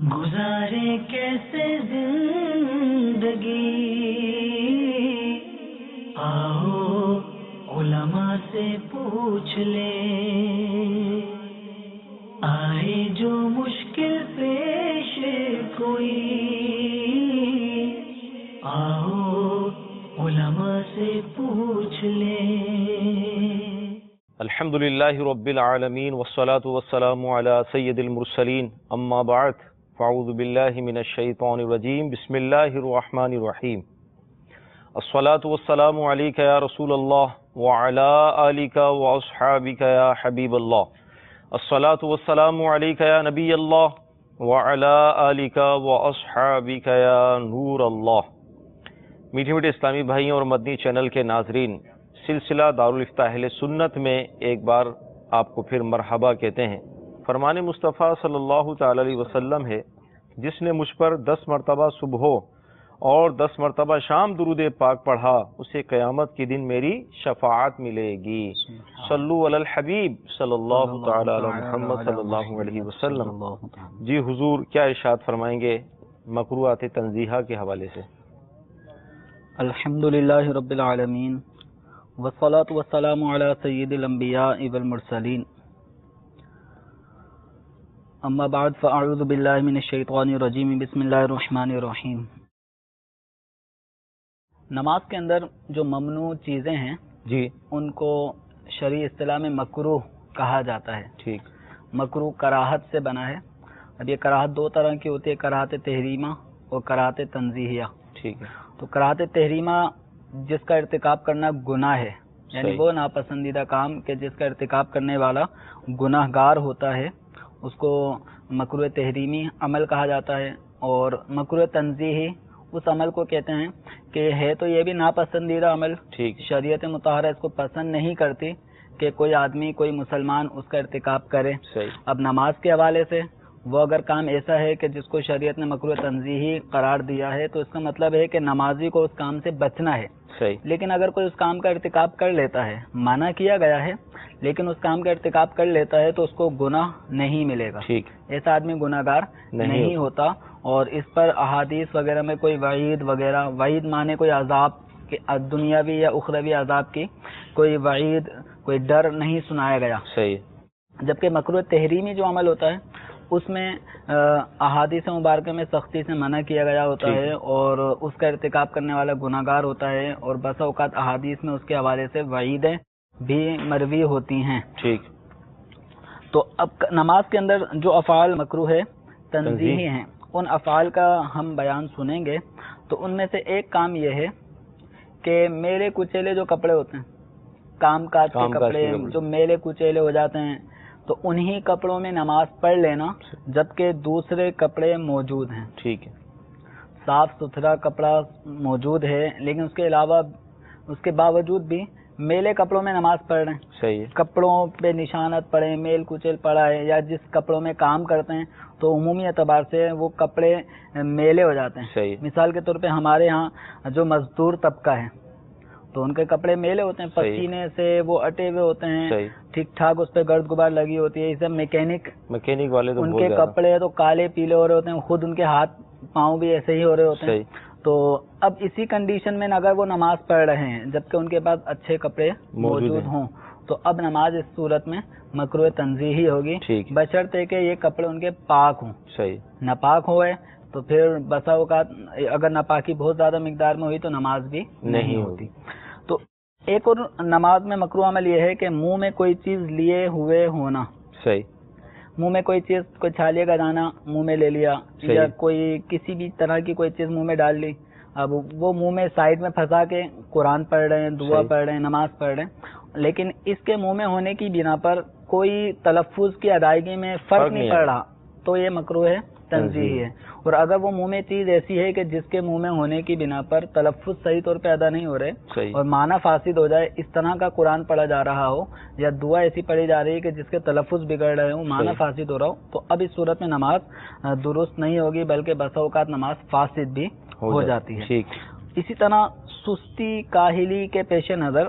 گزارے کیسے زندگی، آؤ علماء سے پوچھ لیں، آئے جو مشکل پیش کوئی، آؤ علماء سے پوچھ لیں۔ الحمد للہ رب العالمین والصلاة والسلام علی سید المرسلین، اما بعد فاعوذ باللہ من الشیطان الرجیم، بسم اللہ الرحمن الرحیم۔ الصلاة والسلام علیک یا رسول اللہ وعلی آلک واصحابک یا حبیب اللہ، الصلاة والسلام علیک یا نبی اللہ وعلی آلک واصحابک یا نور اللہ۔ میٹھے میٹھے اسلامی بھائیوں اور مدنی چینل کے ناظرین، سلسلہ دارالافتاء اہل سنت میں ایک بار آپ کو پھر مرحبا کہتے ہیں۔ فرمان مصطفیٰ صلی اللہ تعالی علیہ وسلم ہے، جس نے مجھ پر 10 مرتبہ صبح اور 10 مرتبہ شام درود پاک پڑھا، اسے قیامت کے دن میری شفاعت ملے گی۔ صلو علی الحبیب صلی اللہ تعالی علی محمد صلی اللہ علیہ وسلم۔ جی حضور کیا ارشاد فرمائیں گے مکروہات تنزیہہ کے حوالے سے؟ الحمدللہ رب العالمین والصلاة والسلام علی سید الانبیاء والمرسلین، اما بعد فاعوذ باللہ من الشیطان الرجیم، بسم اللہ الرحمن الرحیم۔ نماز کے اندر جو ممنوع چیزیں ہیں جی ان کو شرعی اصطلاح میں مکروہ کہا جاتا ہے۔ ٹھیک۔ مکروہ کراہت سے بنا ہے۔ اب یہ کراہت دو طرح کی ہوتی ہے، کراہت تحریمہ اور کراہت تنزیہیہ۔ ٹھیک ہے۔ تو کراہت تحریمہ جس کا ارتکاب کرنا گناہ ہے، یعنی صحیح۔ وہ ناپسندیدہ کام کہ جس کا ارتکاب کرنے والا گناہ گار ہوتا ہے، اس کو مکروہ تحریمی عمل کہا جاتا ہے۔ اور مکروہ تنزیہی اس عمل کو کہتے ہیں کہ ہے تو یہ بھی ناپسندیدہ عمل، ٹھیک۔ شریعت مطہرہ اس کو پسند نہیں کرتی کہ کوئی آدمی کوئی مسلمان اس کا ارتکاب کرے۔ صحیح۔ اب نماز کے حوالے سے وہ اگر کام ایسا ہے کہ جس کو شریعت نے مکروہ تنزیہی قرار دیا ہے، تو اس کا مطلب ہے کہ نمازی کو اس کام سے بچنا ہے۔ صحیح۔ لیکن اگر کوئی اس کام کا ارتکاب کر لیتا ہے، منع کیا گیا ہے لیکن اس کام کا ارتکاب کر لیتا ہے، تو اس کو گناہ نہیں ملے گا۔ ٹھیک۔ ایسا آدمی گناہ گار نہیں ہوتا۔ اور اس پر احادیث وغیرہ میں کوئی وعید وغیرہ، وعید مانے کوئی عذاب کہ دنیاوی یا اخروی عذاب کی کوئی وعید، کوئی ڈر نہیں سنایا گیا۔ صحیح۔ جبکہ مکروہ تحریمی جو عمل ہوتا ہے اس میں احادیث مبارکہ میں سختی سے منع کیا گیا ہوتا ہے، اور اس کا ارتکاب کرنے والا گناہ گار ہوتا ہے، اور بسا اوقات احادیث میں اس کے حوالے سے وعیدیں بھی مروی ہوتی ہیں۔ ٹھیک۔ تو اب نماز کے اندر جو افعال مکروہ تنزیہی ہیں، ان افعال کا ہم بیان سنیں گے۔ تو ان میں سے ایک کام یہ ہے کہ میلے کچیلے جو کپڑے ہوتے ہیں، کام کاج کے کپڑے جو میلے کچیلے ہو جاتے ہیں، تو انہی کپڑوں میں نماز پڑھ لینا جبکہ دوسرے کپڑے موجود ہیں۔ ٹھیک ہے۔ صاف ستھرا کپڑا موجود ہے لیکن اس کے علاوہ اس کے باوجود بھی میلے کپڑوں میں نماز پڑھ رہے ہیں، صحیح ہے۔ کپڑوں پہ نشانت پڑے، میل کچیل پڑا ہے، یا جس کپڑوں میں کام کرتے ہیں تو عمومی اعتبار سے وہ کپڑے میلے ہو جاتے ہیں۔ صحیح۔ مثال کے طور پہ ہمارے ہاں جو مزدور طبقہ ہے تو ان کے کپڑے میلے ہوتے ہیں، پسینے سے وہ اٹے ہوئے ہوتے ہیں، ٹھیک ٹھاک اس پہ گرد غبار لگی ہوتی ہے۔ اسے میکینک والے تو ان کے کپڑے تو کالے پیلے ہو رہے ہوتے ہیں، خود ان کے ہاتھ پاؤں بھی ایسے ہی ہو رہے ہوتے ہیں۔ تو اب اسی کنڈیشن میں اگر وہ نماز پڑھ رہے ہیں جبکہ ان کے پاس اچھے کپڑے موجود ہوں، تو اب نماز اس صورت میں مکروہ تنزیہی ہوگی، بشرطے کہ یہ کپڑے ان کے پاک ہوں۔ صحیح۔ ناپاک ہوئے تو پھر بسا اوقات اگر ناپاکی بہت زیادہ مقدار میں ہوئی تو نماز بھی نہیں ہوتی۔ تو ایک اور نماز میں مکروہ عمل یہ ہے کہ منہ میں کوئی چیز لیے ہوئے ہونا۔ صحیح۔ منہ میں کوئی چیز، کوئی چھالے کا دانہ منہ میں لے لیا، یا کوئی کسی بھی طرح کی کوئی چیز منہ میں ڈال لی، اب وہ منہ میں سائڈ میں پھنسا کے قرآن پڑھ رہے ہیں، دعا پڑھ رہے ہیں، نماز پڑھ رہے ہیں، لیکن اس کے منہ میں ہونے کی بنا پر کوئی تلفظ کی ادائیگی میں فرق نہیں پڑ رہا، تو یہ مکروہ تنزیہی ہے۔ اور اگر وہ منہ میں چیز ایسی ہے کہ جس کے منہ میں ہونے کی بنا پر تلفظ صحیح طور پہ ادا نہیں ہو رہے اور معنی فاسد ہو جائے، اس طرح کا قرآن پڑھا جا رہا ہو یا دعا ایسی پڑھی جا رہی ہے کہ جس کے تلفظ بگڑ رہے ہوں، معنی فاسد ہو رہا ہو، تو اب اس صورت میں نماز درست نہیں ہوگی بلکہ بسا اوقات نماز فاسد بھی ہو جاتی ہے۔ اسی طرح سستی کاہلی کے پیش نظر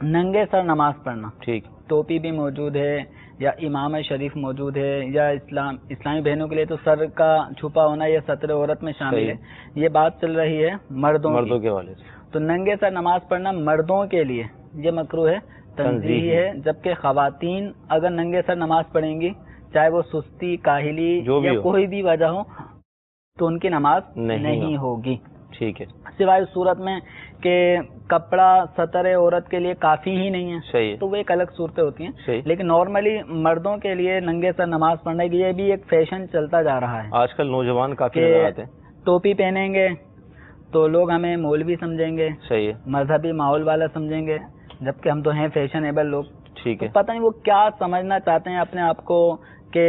ننگے سر نماز پڑھنا، ٹوپی بھی موجود ہے یا امامہ شریف موجود ہے یا اسلامی بہنوں کے لیے تو سر کا چھپا ہونا یہ ستر عورت میں شامل ہے. یہ بات چل رہی ہے مردوں کے حوالے سے. تو ننگے سر نماز پڑھنا مردوں کے لیے یہ مکروہ ہے، تنزیہی ہے، جبکہ خواتین اگر ننگے سر نماز پڑھیں گی چاہے وہ سستی، کاہلی یا کوئی بھی وجہ ہو تو ان کی نماز نہیں ہوگی. ٹھیک ہے. سوائے صورت میں کہ کپڑا ستر عورت کے لیے کافی ہی نہیں ہے. صحیح. تو وہ ایک الگ صورتیں ہوتی ہیں. صحیح. لیکن نارملی مردوں کے لیے ننگے سر نماز پڑھنے کی یہ بھی ایک فیشن چلتا جا رہا ہے. آج کل نوجوان کافی نظر آتے ہیں. ٹوپی پہنیں گے تو لوگ ہمیں مولوی سمجھیں گے، صحیح ہے، مذہبی ماحول والا سمجھیں گے، جبکہ ہم تو ہیں فیشنیبل لوگ. ٹھیک ہے. پتہ نہیں وہ کیا سمجھنا چاہتے ہیں اپنے آپ کو کہ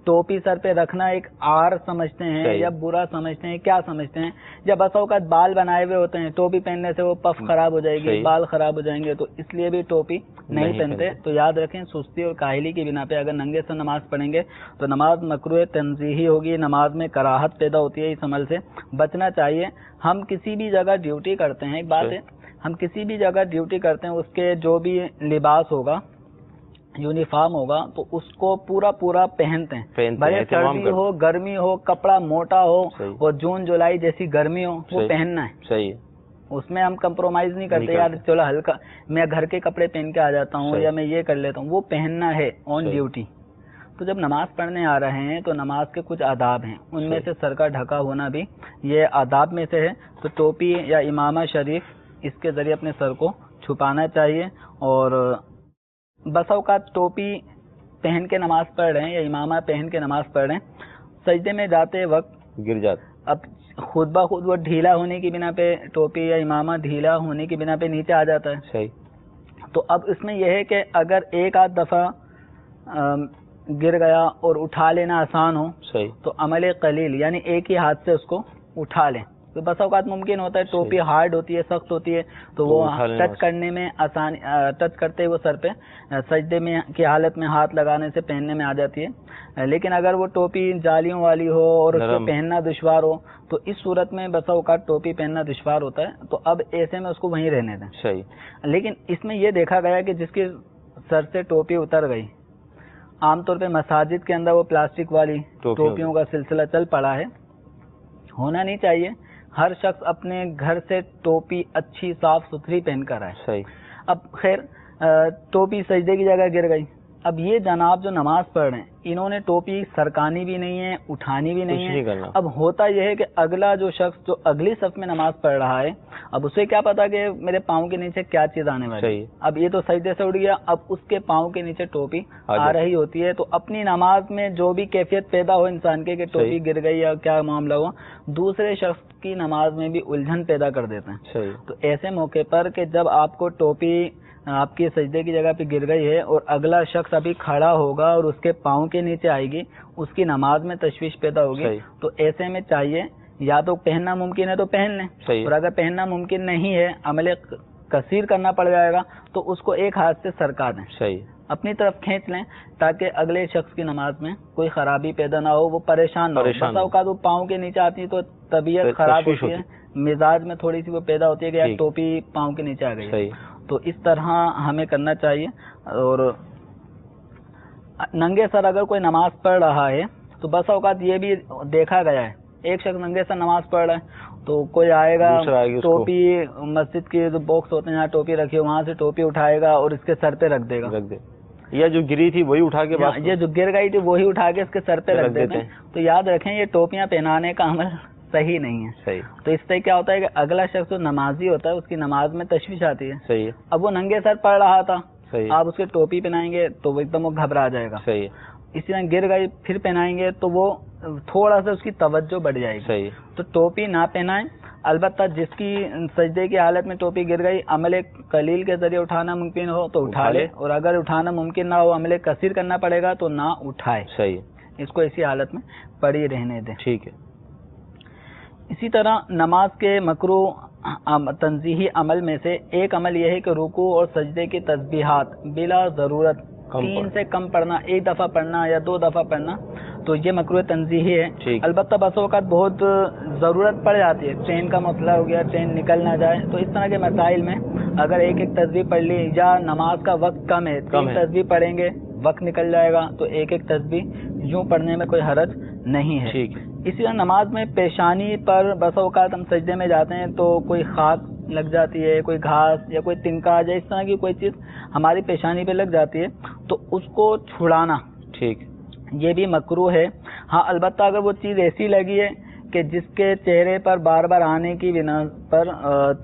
ٹوپی سر پہ رکھنا ایک آر سمجھتے ہیں یا برا سمجھتے ہیں، کیا سمجھتے ہیں. جب بس اوقات بال بنائے ہوئے ہوتے ہیں، ٹوپی پہننے سے وہ پف خراب ہو جائے گی، بال خراب ہو جائیں گے، تو اس لیے بھی ٹوپی نہیں پہنتے. تو یاد رکھیں سستی اور کاہلی کی بنا پہ اگر ننگے سے نماز پڑھیں گے تو نماز مکروہ تنزیہی ہوگی، نماز میں کراہت پیدا ہوتی ہے، اس عمل سے بچنا چاہیے. ہم کسی بھی جگہ ڈیوٹی کرتے ہیں، ایک بات ہے، ہم کسی بھی جگہ ڈیوٹی کرتے ہیں، اس کے جو بھی لباس ہوگا، یونیفارم ہوگا، تو اس کو پورا پہنتے ہیں. بھلے سردی ہو، گرمی ہو، کپڑا موٹا ہو اور جون جولائی جیسی گرمی ہو، وہ پہننا ہے. صحیح. اس میں ہم کمپرومائز نہیں کرتے یار چلو ہلکا میں گھر کے کپڑے پہن کے آ جاتا ہوں یا میں یہ کر لیتا ہوں. وہ پہننا ہے آن ڈیوٹی. تو جب نماز پڑھنے آ رہے ہیں تو نماز کے کچھ آداب ہیں، ان میں سے سر کا ڈھکا ہونا بھی یہ آداب میں سے ہے. تو ٹوپی یا امامہ شریف اس کے ذریعے اپنے سر کو چھپانا چاہیے. اور بس اوقات ٹوپی پہن کے نماز پڑھ رہے ہیں یا امامہ پہن کے نماز پڑھ رہے ہیں، سجدے میں جاتے وقت گر جاتے، اب خود بخود وہ ڈھیلا ہونے کی بنا پہ ٹوپی یا امامہ ڈھیلا ہونے کی بنا پہ نیچے آ جاتا ہے. صحیح. تو اب اس میں یہ ہے کہ اگر ایک آدھ دفعہ گر گیا اور اٹھا لینا آسان ہو صحیح تو عمل قلیل یعنی ایک ہی ہاتھ سے اس کو اٹھا لیں. تو بس اوقات ممکن ہوتا ہے ٹوپی ہارڈ ہوتی ہے، سخت ہوتی ہے، تو وہ ٹچ کرنے میں آسانی، ٹچ کرتے وہ سر پہ سجدے میں کی حالت میں ہاتھ لگانے سے پہننے میں آ جاتی ہے. لیکن اگر وہ ٹوپی جالیوں والی ہو اور اس کو پہننا دشوار ہو تو اس صورت میں بس اوقات ٹوپی پہننا دشوار ہوتا ہے. تو اب ایسے میں اس کو وہیں رہنے دیں. صحیح. لیکن اس میں یہ دیکھا گیا کہ جس کی سر سے ٹوپی اتر گئی، عام طور پہ مساجد کے اندر وہ پلاسٹک والی ٹوپیوں کا سلسلہ چل پڑا ہے، ہونا نہیں چاہیے. ہر شخص اپنے گھر سے ٹوپی اچھی صاف ستھری پہن کر آئے. صحیح. اب خیر ٹوپی سجدے کی جگہ گر گئی، اب یہ جناب جو نماز پڑھ رہے ہیں انہوں نے ٹوپی سرکانی بھی نہیں ہے، اٹھانی بھی نہیں ہے. اب ہوتا یہ ہے کہ اگلا جو شخص جو اگلی صف میں نماز پڑھ رہا ہے، اب اسے کیا پتا کہ میرے پاؤں کے نیچے کیا چیز آنے والی ہے. اب یہ تو سجدے سے اٹھ گیا، اب اس کے پاؤں کے نیچے ٹوپی آ رہی ہوتی ہے. تو اپنی نماز میں جو بھی کیفیت پیدا ہو انسان کے کہ ٹوپی گر گئی یا کیا معاملہ ہو، دوسرے شخص کی نماز میں بھی الجھن پیدا کر دیتے ہیں. تو ایسے موقع پر کہ جب آپ کو ٹوپی آپ کی سجدے کی جگہ پہ گر گئی ہے اور اگلا شخص ابھی کھڑا ہوگا اور اس کے پاؤں کے نیچے آئے گی، اس کی نماز میں تشویش پیدا ہوگی. تو ایسے میں چاہیے یا تو پہننا ممکن ہے تو پہن لیں، اور اگر پہننا ممکن نہیں ہے، عمل کثیر کرنا پڑ جائے گا، تو اس کو ایک ہاتھ سے سرکا دیں، اپنی طرف کھینچ لیں تاکہ اگلے شخص کی نماز میں کوئی خرابی پیدا نہ ہو، وہ پریشان نہ ہو. بس اوقات وہ پاؤں کے نیچے آتی ہے تو طبیعت خراب ہوتی ہے، مزاج میں تھوڑی سی وہ پیدا ہوتی ہے کہ یار ٹوپی پاؤں کے نیچے آ گئی ہے. تو اس طرح ہمیں کرنا چاہیے. اور ننگے سر اگر کوئی نماز پڑھ رہا ہے تو بس اوقات یہ بھی دیکھا گیا ہے، ایک شخص ننگے سر نماز پڑھ رہا ہے تو کوئی آئے گا، ٹوپی مسجد کے جو باکس ہوتے ہیں جہاں ٹوپی رکھی ہے وہاں سے ٹوپی اٹھائے گا اور اس کے سر پہ رکھ دے گا، یا جو گری تھی وہی اٹھا کے، یہ جو گر گئی تھی وہی اٹھا کے اس کے سر پہ رکھ دیتے ہیں. تو یاد رکھیں یہ ٹوپیاں پہنانے کا عمل صحیح نہیں ہے. تو اس سے کیا ہوتا ہے کہ اگلا شخص جو نمازی ہوتا ہے اس کی نماز میں تشویش آتی ہے. اب وہ ننگے سر پڑھ رہا تھا، آپ اس کے ٹوپی پہنائیں گے تو وہ ایک دم وہ گھبرا جائے گا. اسی طرح گر گئی پھر پہنائیں گے تو وہ تھوڑا سا اس کی توجہ بڑھ جائے گی. تو ٹوپی نہ پہنائیں. البتہ جس کی سجدے کی حالت میں ٹوپی گر گئی، عمل قلیل کے ذریعے اٹھانا ممکن ہو تو اٹھا لے، اور اگر اٹھانا ممکن نہ ہو، عمل کثیر کرنا پڑے گا تو نہ اٹھائے. اس کو اسی حالت میں پڑی رہنے دیں. ٹھیک ہے. اسی طرح نماز کے مکروہ تنزیہی عمل میں سے ایک عمل یہ ہے کہ رکوع اور سجدے کی تسبیحات بلا ضرورت 3 سے کم پڑھنا، ایک دفعہ پڑھنا یا 2 دفعہ پڑھنا، تو یہ مکروہ تنزیہی ہے. البتہ بس اوقات بہت ضرورت پڑ جاتی ہے، ٹرین کا مسئلہ ہو گیا، ٹرین نکل نہ جائے، تو اس طرح کے مسائل میں اگر ایک ایک تسبیح پڑھ لی، یا نماز کا وقت کم ہے 3 تسبیح پڑھیں گے وقت نکل جائے گا تو ایک ایک تسبیح یوں پڑھنے میں کوئی حرج نہیں ہے. ٹھیک. اسی طرح نماز میں پیشانی پر بسا اوقات ہم سجدے میں جاتے ہیں تو کوئی خاک لگ جاتی ہے, کوئی گھاس یا کوئی تنکا یا اس طرح کی کوئی چیز ہماری پیشانی پہ لگ جاتی ہے تو اس کو چھڑانا ٹھیک یہ بھی مکروہ ہے. ہاں البتہ اگر وہ چیز ایسی لگی ہے کہ جس کے چہرے پر بار بار آنے کی بنا پر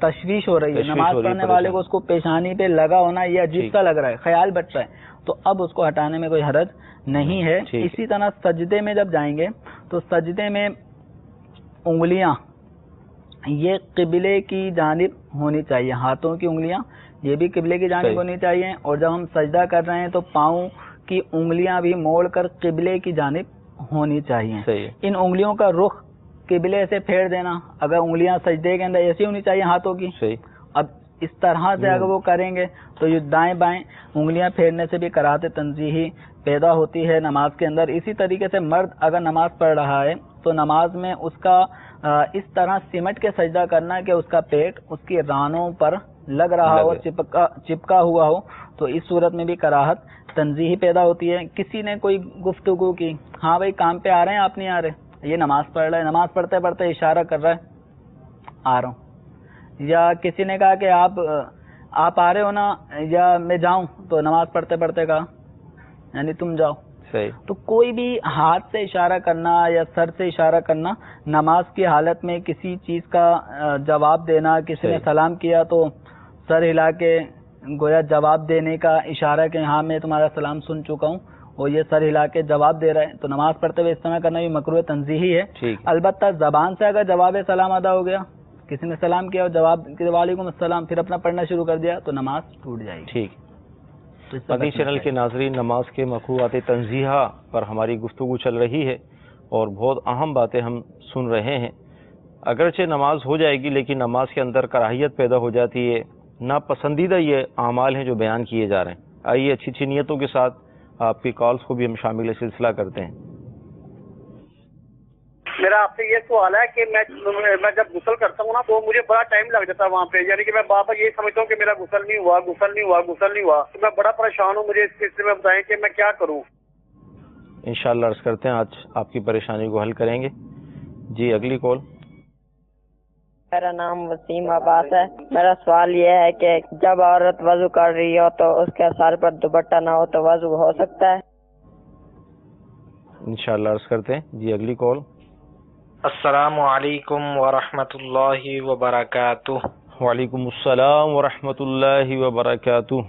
تشویش ہو رہی ہے, نماز پڑھنے والے کو اس کو پیشانی پہ لگا ہونا یہ عجیب سا لگ رہا ہے, خیال بٹ رہا ہے, تو اب اس کو ہٹانے میں کوئی حرج نہیں ہے. اسی طرح سجدے میں جب جائیں گے تو سجدے میں انگلیاں یہ قبلے کی جانب ہونی چاہیے, ہاتھوں کی انگلیاں یہ بھی قبلے کی جانب ہونی چاہیے, اور جب ہم سجدہ کر رہے ہیں تو پاؤں کی انگلیاں بھی موڑ کر قبلے کی جانب ہونی چاہیے. ان انگلیوں کا رخ قبلے سے پھیر دینا, اگر انگلیاں سجدے کے اندر ایسی ہونی چاہیے ہاتھوں کی, اب اس طرح سے اگر وہ کریں گے تو یہ دائیں بائیں انگلیاں پھیرنے سے بھی کراہت تنزیہی پیدا ہوتی ہے نماز کے اندر. اسی طریقے سے مرد اگر نماز پڑھ رہا ہے تو نماز میں اس کا اس طرح سمٹ کے سجدہ کرنا کہ اس کا پیٹ اس کی رانوں پر لگ رہا ہو, چپکا ہوا ہو, تو اس صورت میں بھی کراہت تنزیہی پیدا ہوتی ہے. کسی نے کوئی گفتگو کی, ہاں بھائی کام پہ آ رہے ہیں آپ نہیں آ رہے, یہ نماز پڑھ رہا ہے, نماز پڑھتے پڑھتے اشارہ کر رہا ہے آ رہا ہوں, یا کسی نے کہا کہ آپ آ رہے ہو نا یا میں جاؤں, تو نماز پڑھتے پڑھتے کہا یعنی تم جاؤ. تو کوئی بھی ہاتھ سے اشارہ کرنا یا سر سے اشارہ کرنا نماز کی حالت میں کسی چیز کا جواب دینا, کسی نے سلام کیا تو سر ہلا کے گویا جواب دینے کا اشارہ کہ ہاں میں تمہارا سلام سن چکا ہوں, اور یہ سر ہلا کے جواب دے رہا ہے, تو نماز پڑھتے ہوئے اس طرح کرنا بھی مکروہ تنزیہی ہے. البتہ زبان سے اگر جواب سلام ادا ہو گیا, کسی نے سلام کیا اور جواب وعلیکم السلام پھر اپنا پڑھنا شروع کر دیا تو نماز ٹوٹ جائے گی. ٹھیک. مدنی چینل کے ناظرین, نماز کے مکروہات تنزیہہ پر ہماری گفتگو چل رہی ہے اور بہت اہم باتیں ہم سن رہے ہیں. اگرچہ نماز ہو جائے گی لیکن نماز کے اندر کراہیت پیدا ہو جاتی ہے, ناپسندیدہ یہ اعمال ہیں جو بیان کیے جا رہے ہیں. آئیے اچھی اچھی نیتوں کے ساتھ آپ کی کالز کو بھی ہم شامل سلسلہ کرتے ہیں. میرا آپ سے یہ سوال ہے کہ میں جب غسل کرتا ہوں نا تو مجھے بڑا ٹائم لگ جاتا ہے وہاں پہ, یعنی کہ میں بار بار یہ سمجھتا ہوں کہ میرا غسل نہیں ہوا, تو میں بڑا پریشان ہوں. مجھے اس سلسلے میں بتائیں کہ میں کیا کروں. انشاءاللہ عرض کرتے ہیں آج آپ کی پریشانی کو حل کریں گے. جی اگلی کال. میرا نام وسیم عباس ہے. میرا سوال یہ ہے کہ جب عورت وضو کر رہی ہو تو اس کے سر پر دوپٹہ نہ ہو تو وضو ہو سکتا ہے؟ انشاءاللہ عرض کرتے ہیں. جی اگلی کال. السلام علیکم ورحمۃ اللہ وبرکاتہ. وعلیکم السلام ورحمۃ اللہ وبرکاتہ.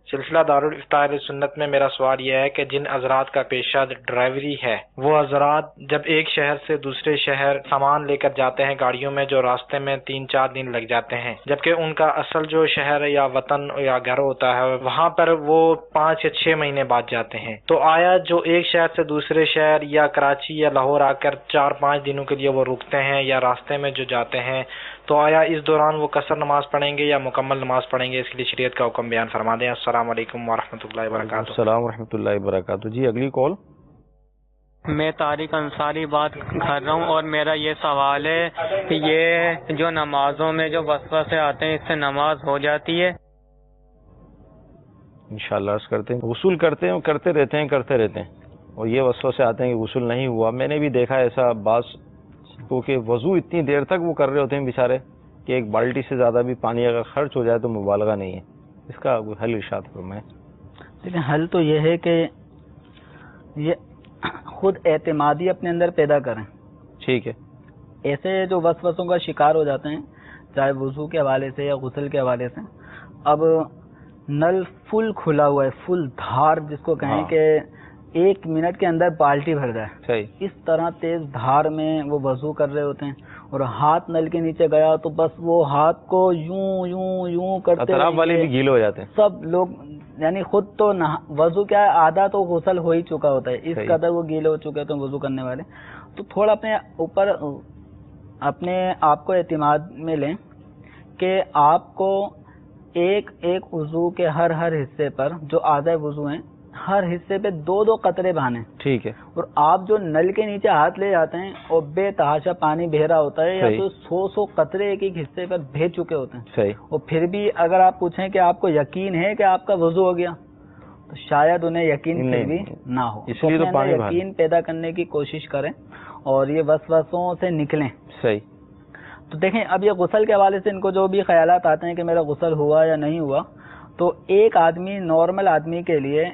سلسلہ دارالافطار سنت میں میرا سوال یہ ہے کہ جن حضرات کا پیشہ ڈرائیوری ہے وہ حضرات جب ایک شہر سے دوسرے شہر سامان لے کر جاتے ہیں گاڑیوں میں, جو راستے میں 3-4 دن لگ جاتے ہیں, جبکہ ان کا اصل جو شہر یا وطن یا گھر ہوتا ہے وہاں پر وہ 5 یا 6 مہینے بعد جاتے ہیں, تو آیا جو ایک شہر سے دوسرے شہر یا کراچی یا لاہور آ کر 4-5 دنوں کے لیے وہ رکتے ہیں یا راستے میں جو جاتے ہیں, تو آیا اس دوران وہ قصر نماز پڑھیں گے یا مکمل نماز پڑھیں گے؟ اس کے لیے شریعت کا حکم بیان فرما دیں. السلام علیکم ورحمۃ اللہ وبرکاتہ. السلام ورحمۃ اللہ وبرکاتہ. جی اگلی کال. میں طارق انصاری بات کر رہا ہوں اور میرا یہ سوال ہے کہ یہ جو نمازوں میں جو وسوسے آتے ہیں اس سے نماز ہو جاتی ہے؟ انشاءاللہ عرض کرتے ہیں. غسل کرتے ہیں کرتے رہتے ہیں اور یہ وسوسے آتے ہیں کہ غسل نہیں ہوا. میں نے بھی دیکھا ایسا بعض کو کہ وضو اتنی دیر تک وہ کر رہے ہوتے ہیں بیچارے کہ ایک بالٹی سے زیادہ بھی پانی اگر خرچ ہو جائے تو مبالغہ نہیں ہے. اس کا حل ارشاد فرمائیں. لیکن حل تو یہ ہے کہ یہ خود اعتمادی اپنے اندر پیدا کریں. ٹھیک ہے. ایسے جو وسوسوں کا شکار ہو جاتے ہیں چاہے وضو کے حوالے سے یا غسل کے حوالے سے, اب نل فل کھلا ہوا ہے, فل دھار جس کو کہیں کہ 1 منٹ کے اندر بالٹی بھر جائے, اس طرح تیز دھار میں وہ وضو کر رہے ہوتے ہیں اور ہاتھ نل کے نیچے گیا تو بس وہ ہاتھ کو یوں یوں یوں کرتے اطراف والے بھی گیلے ہو جاتے ہیں سب لوگ, یعنی خود تو وضو کیا ہے آدھا تو غسل ہو ہی چکا ہوتا ہے, اس قدر وہ گیلے ہو چکے ہوتے ہیں وضو کرنے والے. تو تھوڑا اپنے اوپر اپنے آپ کو اعتماد میں لیں کہ آپ کو ایک وضو کے ہر حصے پر جو آدھا وضو ہیں ہر حصے پہ 2-2 قطرے بہانے. ٹھیک ہے. اور آپ جو نل کے نیچے ہاتھ لے جاتے ہیں اور بے تحاشا پانی بہ رہا ہوتا ہے, یا تو 100 قطرے ایک حصے پر بہہ چکے ہوتے ہیں. صحیح. اور پھر بھی اگر آپ پوچھیں کہ آپ کو یقین ہے کہ آپ کا وضو ہو گیا تو شاید انہیں یقین پھر بھی نہ ہو. اس لیے تو پانی یقین پیدا کرنے کی کوشش کریں اور یہ وسوسوں سے نکلیں. صحیح. تو دیکھیں اب یہ غسل کے حوالے سے ان کو جو بھی خیالات آتے ہیں کہ میرا غسل ہوا یا نہیں ہوا، تو ایک آدمی نارمل آدمی کے لیے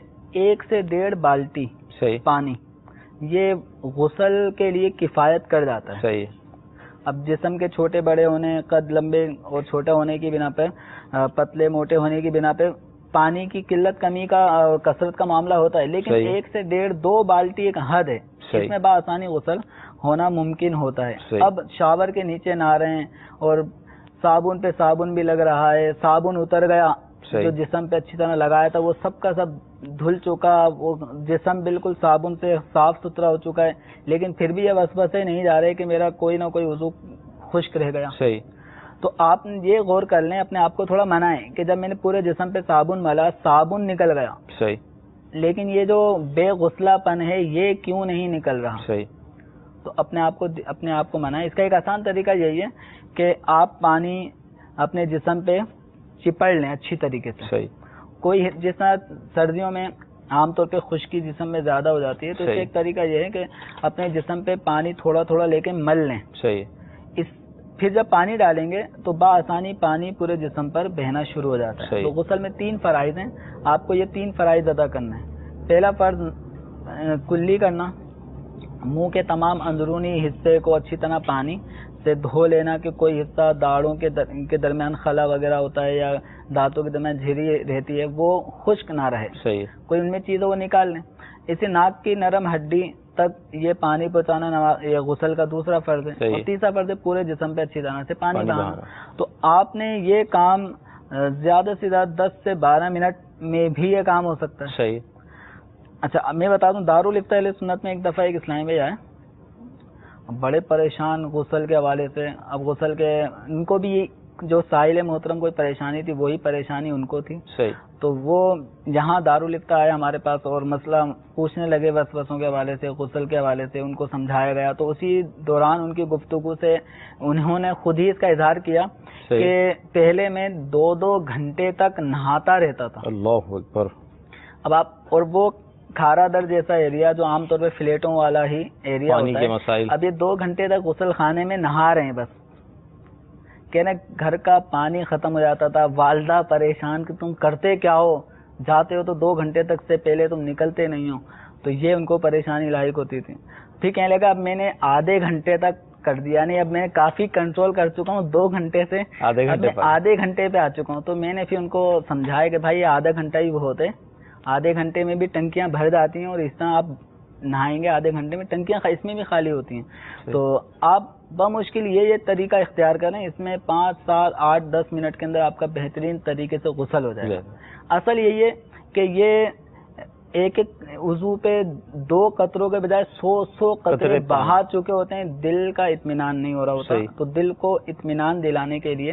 1 سے 1.5 بالٹی پانی یہ غسل کے لیے کفایت کر جاتا ہے. صحیح. اب جسم کے چھوٹے بڑے ہونے، قد لمبے اور چھوٹا ہونے کی بنا پہ، پتلے موٹے ہونے کی بنا پہ پانی کی قلت کمی کا اور کثرت کا معاملہ ہوتا ہے، لیکن 1 سے 1.5-2 بالٹی ایک حد ہے، اس میں بآسانی غسل ہونا ممکن ہوتا ہے. اب شاور کے نیچے نہا رہے ہیں اور صابن پہ صابن بھی لگ رہا ہے، صابن اتر گیا جو جسم پہ اچھی طرح لگایا تھا وہ سب کا سب دھل چکا، وہ جسم بالکل صابن سے صاف ستھرا ہو چکا ہے، لیکن پھر بھی یہ وسوسے نہیں جا رہے کہ میرا کوئی نہ کوئی وضو خشک رہ گیا. صحیح. تو آپ یہ غور کر لیں، اپنے آپ کو تھوڑا منائیں کہ جب میں نے پورے جسم پہ صابن ملا، صابن نکل گیا، صحیح، لیکن یہ جو بے غسلہ پن ہے یہ کیوں نہیں نکل رہا؟ صحیح. تو اپنے آپ کو منائیں. اس کا ایک آسان طریقہ یہی ہے کہ آپ پانی اپنے جسم پہ چپڑ لیں اچھی طریقے سے. صحیح. کوئی جس طرح سردیوں میں عام طور پہ خشکی جسم میں زیادہ ہو جاتی ہے، تو اس کا ایک طریقہ یہ ہے کہ اپنے جسم پہ پانی تھوڑا تھوڑا لے کے مل لیں. صحیح. پھر جب پانی ڈالیں گے تو بآسانی پانی پورے جسم پر بہنا شروع ہو جاتا ہے. تو غسل میں 3 فرائض ہیں، آپ کو یہ 3 فرائض ادا کرنا ہے. پہلا فرض کلی کرنا، منہ کے تمام اندرونی حصے کو اچھی طرح پانی سے دھو لینا کہ کوئی حصہ داڑھوں کے درمیان خلا وغیرہ ہوتا ہے یا دانتوں کے درمیان جھری رہتی ہے وہ خشک نہ رہے. صحیح. کوئی ان میں چیز وہ نکال لیں. اسے ناک کی نرم ہڈی تک یہ پانی پہنچانا یہ غسل کا دوسرا فرض ہے. اور تیسرا فرض ہے پورے جسم پہ اچھی طرح سے پانی بہانا. تو آپ نے یہ کام زیادہ سے زیادہ 10 سے 12 منٹ میں بھی یہ کام ہو سکتا ہے. صحیح. اچھا میں بتا دوں، دارالفتہ اہل سنت میں ایک دفعہ ایک اسلامی بھائی آئے، بڑے پریشان غسل کے حوالے سے. اب غسل کے ان کو بھی جو سائل محترم کوئی پریشانی تھی وہی پریشانی ان کو تھی. صحیح. تو وہ یہاں دارالفتہ آئے ہمارے پاس اور مسئلہ پوچھنے لگے وسوسوں کے حوالے سے، غسل کے حوالے سے. ان کو سمجھایا گیا تو اسی دوران ان کی گفتگو سے انہوں نے خود ہی اس کا اظہار کیا کہ پہلے میں 2-2 گھنٹے تک نہاتا رہتا تھا. اللہ اکبر. اب آپ اور وہ کھارا در جیسا ایریا جو عام طور پہ فلیٹوں والا ہی ایریا ہوتا ہے، مسائل. اب یہ 2 گھنٹے تک غسل خانے میں نہا رہے ہیں. بس کہنا گھر کا پانی ختم ہو جاتا تھا، والدہ پریشان کہ تم کرتے کیا ہو، جاتے ہو تو 2 گھنٹے تک سے پہلے تم نکلتے نہیں ہو. تو یہ ان کو پریشانی لاحق ہوتی تھی. پھر کہنے لگا اب میں نے آدھے گھنٹے تک کر دیا، نہیں اب میں کافی کنٹرول کر چکا ہوں، 2 گھنٹے سے آدھے گھنٹے پہ آ چکا ہوں. تو میں نے پھر ان کو سمجھایا کہ بھائی یہ آدھا گھنٹہ ہی بہت ہے، آدھے گھنٹے میں بھی ٹنکیاں بھر جاتی ہیں اور اس طرح آپ نہائیں گے آدھے گھنٹے میں ٹنکیاں اس میں بھی خالی ہوتی ہیں. تو آپ بمشکل یہ طریقہ اختیار کریں، اس میں 5, 7, 8, 10 منٹ کے اندر آپ کا بہترین طریقے سے غسل ہو جائے گا. اصل یہی ہے کہ یہ ایک وضو پہ 2 قطروں کے بجائے 100 قطرے بہا چکے ہوتے ہیں، دل کا اطمینان نہیں ہو رہا ہوتا. تو دل کو اطمینان دلانے کے لیے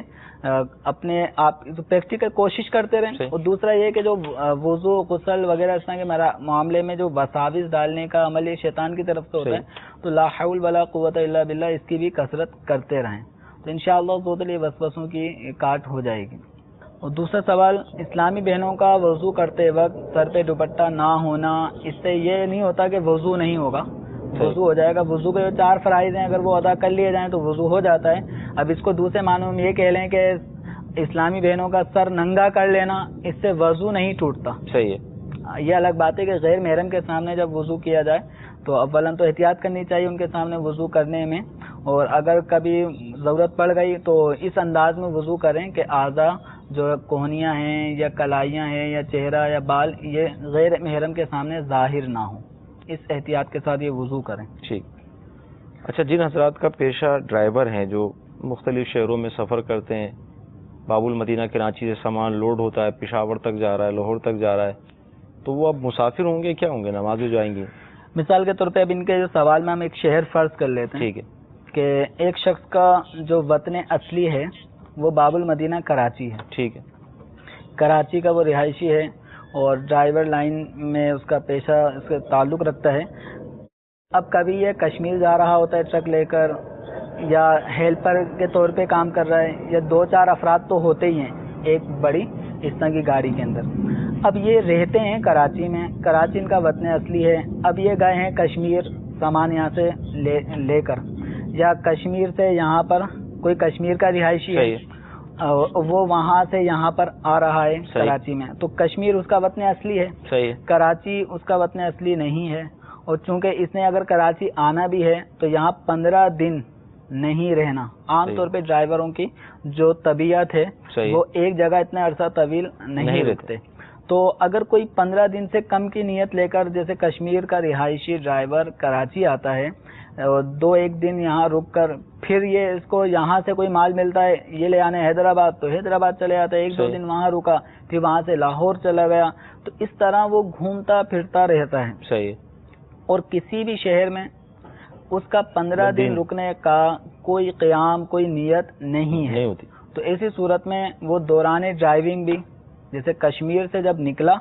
اپنے آپ پریکٹیکل کوشش کرتے رہیں. اور دوسرا یہ کہ جو وضو غسل وغیرہ اس طرح کے معاملے میں جو وساوس ڈالنے کا عمل شیطان کی طرف سے ہوتا ہے، تو لا حول ولا قوت الا باللہ اس کی بھی کثرت کرتے رہیں. تو انشاءاللہ ٹوٹلی وسوسوں کی کاٹ ہو جائے گی. اور دوسرا سوال، اسلامی بہنوں کا وضو کرتے وقت سر پہ دوپٹہ نہ ہونا، اس سے یہ نہیں ہوتا کہ وضو نہیں ہوگا، وضو ہو جائے گا. وضو کے جو 4 فرائض ہیں اگر وہ ادا کر لیے جائیں تو وضو ہو جاتا ہے. اب اس کو دوسرے معنوں میں یہ کہہ لیں کہ اسلامی بہنوں کا سر ننگا کر لینا، اس سے وضو نہیں ٹوٹتا. صحیح ہے. یہ الگ بات ہے کہ غیر محرم کے سامنے جب وضو کیا جائے تو اولاً تو احتیاط کرنی چاہیے ان کے سامنے وضو کرنے میں، اور اگر کبھی ضرورت پڑ گئی تو اس انداز میں وضو کریں کہ اعضاء جو کوہنیاں ہیں یا کلائیاں ہیں یا چہرہ یا بال یہ غیر محرم کے سامنے ظاہر نہ ہوں. اس احتیاط کے ساتھ یہ وضو کریں. ٹھیک. اچھا، جن حضرات کا پیشہ ڈرائیور ہیں جو مختلف شہروں میں سفر کرتے ہیں، باب المدینہ کراچی سے سامان لوڈ ہوتا ہے، پشاور تک جا رہا ہے، لاہور تک جا رہا ہے، تو وہ اب مسافر ہوں گے کیا ہوں گے، نماز جو جائیں گے؟ مثال کے طور پہ اب ان کے جو سوال میں ہم ایک شہر فرض کر لیتے ہیں. ٹھیک ہے. کہ ایک شخص کا جو وطن اصلی ہے وہ باب المدینہ کراچی ہے. ٹھیک ہے. کراچی کا وہ رہائشی ہے اور ڈرائیور لائن میں اس کا پیشہ اس کا تعلق رکھتا ہے. اب کبھی یہ کشمیر جا رہا ہوتا ہے ٹرک لے کر، یا ہیلپر کے طور پہ کام کر رہا ہے، یا 2-4 افراد تو ہوتے ہی ہیں ایک بڑی اس طرح کی گاڑی کے اندر. اب یہ رہتے ہیں کراچی میں، کراچی ان کا وطن اصلی ہے. اب یہ گئے ہیں کشمیر سامان یہاں سے لے کر، یا کشمیر سے یہاں پر کوئی کشمیر کا رہائشی ہے وہ وہاں سے یہاں پر آ رہا ہے کراچی میں، تو کشمیر اس کا وطن اصلی ہے، کراچی اس کا وطن اصلی نہیں ہے. اور چونکہ اس نے اگر کراچی آنا بھی ہے تو یہاں 15 دن نہیں رہنا. عام طور پہ ڈرائیوروں کی جو طبیعت ہے وہ ایک جگہ اتنا عرصہ طویل نہیں رکتے. تو اگر کوئی 15 دن سے کم کی نیت لے کر، جیسے کشمیر کا رہائشی ڈرائیور کراچی آتا ہے، 2-1 دن یہاں رک کر پھر یہ اس کو یہاں سے کوئی مال ملتا ہے یہ لے آنے حیدرآباد، تو حیدرآباد چلے آتا ہے، 1-2 دن وہاں رکا، پھر وہاں سے لاہور چلا گیا، تو اس طرح وہ گھومتا پھرتا رہتا ہے. صحیح. اور کسی بھی شہر میں اس کا 15 دن رکنے کا کوئی قیام، کوئی نیت نہیں ہے. تو ایسی صورت میں وہ دوران ڈرائیونگ بھی، جیسے کشمیر سے جب نکلا،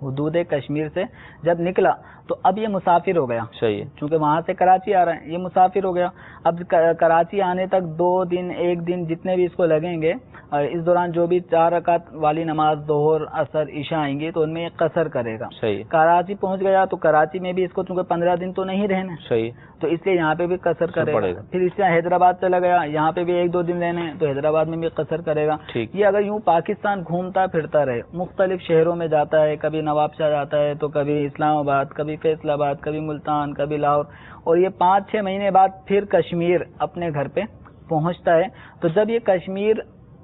حدود کشمیر سے جب نکلا تو اب یہ مسافر ہو گیا. صحیح. چونکہ وہاں سے کراچی آ رہا ہے، یہ مسافر ہو گیا. اب کراچی آنے تک 2 دن 1 دن جتنے بھی اس کو لگیں گے، اس دوران جو بھی 4 رکعت والی نماز ظہر عصر عشاء آئیں گی تو ان میں یہ قصر کرے گا. صحیح. کراچی پہنچ گیا تو کراچی میں بھی اس کو چونکہ 15 دن تو نہیں رہنا. صحیح. تو اس لیے یہاں پہ بھی قصر کرے گا. پھر اس سے حیدرآباد چلا گیا، یہاں پہ بھی 1-2 دن رہنے تو حیدرآباد میں بھی قصر کرے گا. یہ اگر یوں پاکستان گھومتا پھرتا رہے، مختلف شہروں میں جاتا ہے، کبھی نواب شاہ جاتا ہے تو کبھی اسلام آباد، کبھی فیصل آباد، کبھی ملتان، کبھی لاہور، اور یہ 5-6 مہینے بعد پھر کشمیر اپنے گھر پہ پہنچتا ہے. تو جب یہ کشمیر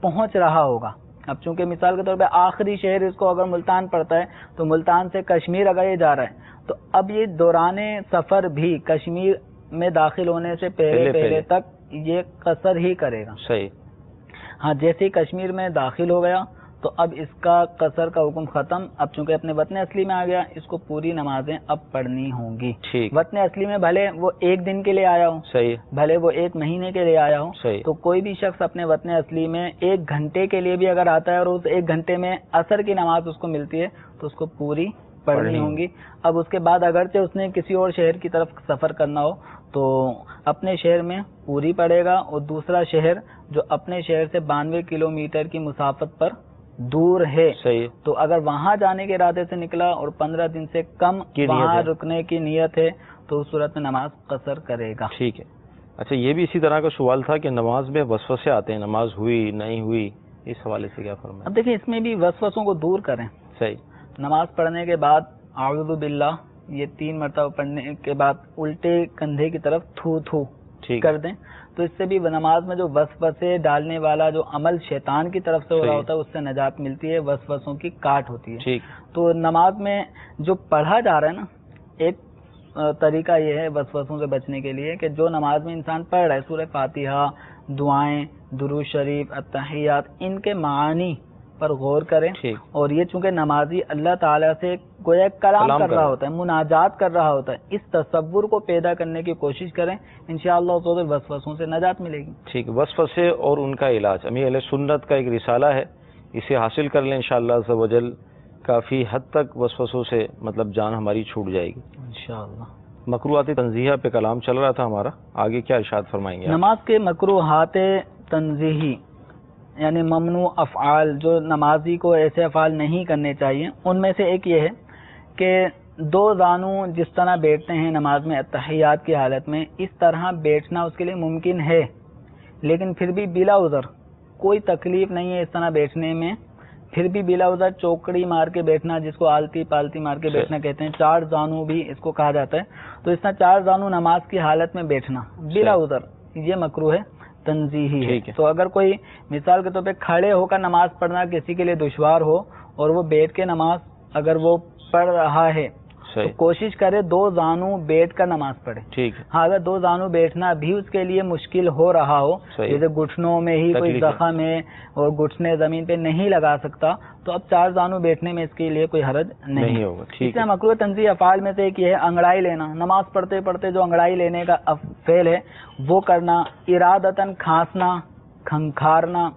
پہنچ رہا ہوگا، اب چونکہ مثال کے طور پہ آخری شہر اس کو اگر ملتان پڑتا ہے تو ملتان سے کشمیر اگر یہ جا رہا ہے تو اب یہ دوران سفر بھی کشمیر میں داخل ہونے سے پہلے تک یہ قصر ہی کرے گا. صحیح. ہاں، جیسے ہی کشمیر میں داخل ہو گیا تو اب اس کا قصر کا حکم ختم. اب چونکہ اپنے وطن اصلی میں آ گیا، اس کو پوری نمازیں اب پڑھنی ہوں گی. وطن اصلی میں بھلے وہ 1 دن کے لیے آیا ہو، صحیح، بھلے وہ 1 مہینے کے لیے آیا ہو، صحیح. تو کوئی بھی شخص اپنے وطن اصلی میں 1 گھنٹے کے لیے بھی اگر آتا ہے اور اس 1 گھنٹے میں عصر کی نماز اس کو ملتی ہے تو اس کو پوری پڑھنی ہوں گی. اب اس کے بعد اگرچہ اس نے کسی اور شہر کی طرف سفر کرنا ہو تو اپنے شہر میں پوری پڑے گا، اور دوسرا شہر جو اپنے شہر سے 92 کلومیٹر کی مسافت پر دور ہے، صحیح، تو اگر وہاں جانے کے ارادے سے نکلا اور 15 دن سے کم وہاں رکنے کی نیت ہے تو اس صورت میں نماز قصر کرے گا. ٹھیک ہے. اچھا، یہ بھی اسی طرح کا سوال تھا کہ نماز میں وسوسے آتے ہیں، نماز ہوئی نہیں ہوئی، اس حوالے سے کیا فرمائیں؟ اب دیکھیں، اس میں بھی وسوسوں کو دور کریں. صحیح. نماز پڑھنے کے بعد اعوذ باللہ یہ 3 مرتبہ پڑھنے کے بعد الٹے کندھے کی طرف تھو کر دیں، تو اس سے بھی نماز میں جو وسوسے ڈالنے والا جو عمل شیطان کی طرف سے ہو رہا ہوتا ہے اس سے نجات ملتی ہے، وسوسوں کی کاٹ ہوتی ہے. ٹھیک. تو نماز میں جو پڑھا جا رہا ہے نا، ایک طریقہ یہ ہے وسوسوں سے بچنے کے لیے کہ جو نماز میں انسان پڑھ رہا ہے، سورہ فاتحہ، دعائیں، درود شریف، التحیات، ان کے معانی پر غور کریں. اور یہ چونکہ نمازی اللہ تعالیٰ سے گویا کلام کر رہا ہوتا ہے، مناجات کر رہا ہوتا ہے، اس تصور کو پیدا کرنے کی کوشش کریں، انشاءاللہ تعالی وسوسوں سے نجات ملے گی. ٹھیک. وسوسے اور ان کا علاج، امیر اہل سنت کا ایک رسالہ ہے، اسے حاصل کر لیں انشاءاللہ عز و جل، کافی حد تک وسوسوں سے مطلب جان ہماری چھوٹ جائے گی انشاءاللہ. مکروہات تنزیہہ پہ کلام چل رہا تھا ہمارا، آگے کیا ارشاد فرمائیں گے؟ نماز کے مکروہات تنزیہی یعنی ممنوع افعال، جو نمازی کو ایسے افعال نہیں کرنے چاہیے، ان میں سے ایک یہ ہے کہ 2 زانو جس طرح بیٹھتے ہیں نماز میں التحیات کی حالت میں، اس طرح بیٹھنا اس کے لیے ممکن ہے، لیکن پھر بھی بلا عذر، کوئی تکلیف نہیں ہے اس طرح بیٹھنے میں، پھر بھی بلا عذر چوکڑی مار کے بیٹھنا، جس کو آلتی پالتی مار کے بیٹھنا کہتے ہیں، 4 زانو بھی اس کو کہا جاتا ہے، تو اس طرح 4 زانو نماز کی حالت میں بیٹھنا بلا عذر، یہ مکروہ ہے تنزیہی ہے. تو اگر کوئی مثال کے طور پہ کھڑے ہو کر نماز پڑھنا کسی کے لیے دشوار ہو اور وہ بیٹھ کے نماز اگر وہ پڑھ رہا ہے تو کوشش کرے 2 زانو بیٹھ کر نماز پڑھے. ہاں، اگر 2 زانو بیٹھنا بھی اس کے لیے مشکل ہو رہا ہو، جیسے گھٹنوں میں ہی کوئی زخم ہے اور گھٹنے زمین پہ نہیں لگا سکتا، تو اب 4 زانو بیٹھنے میں اس کے لیے کوئی حرج نہیں ہوگا. اس میں مکروہ تنزیہ افعال میں سے ایک یہ ہے انگڑائی لینا. نماز پڑھتے پڑھتے جو انگڑائی لینے کا فعل ہے وہ کرنا، ارادتاً کھانسنا، کھنکھارنا،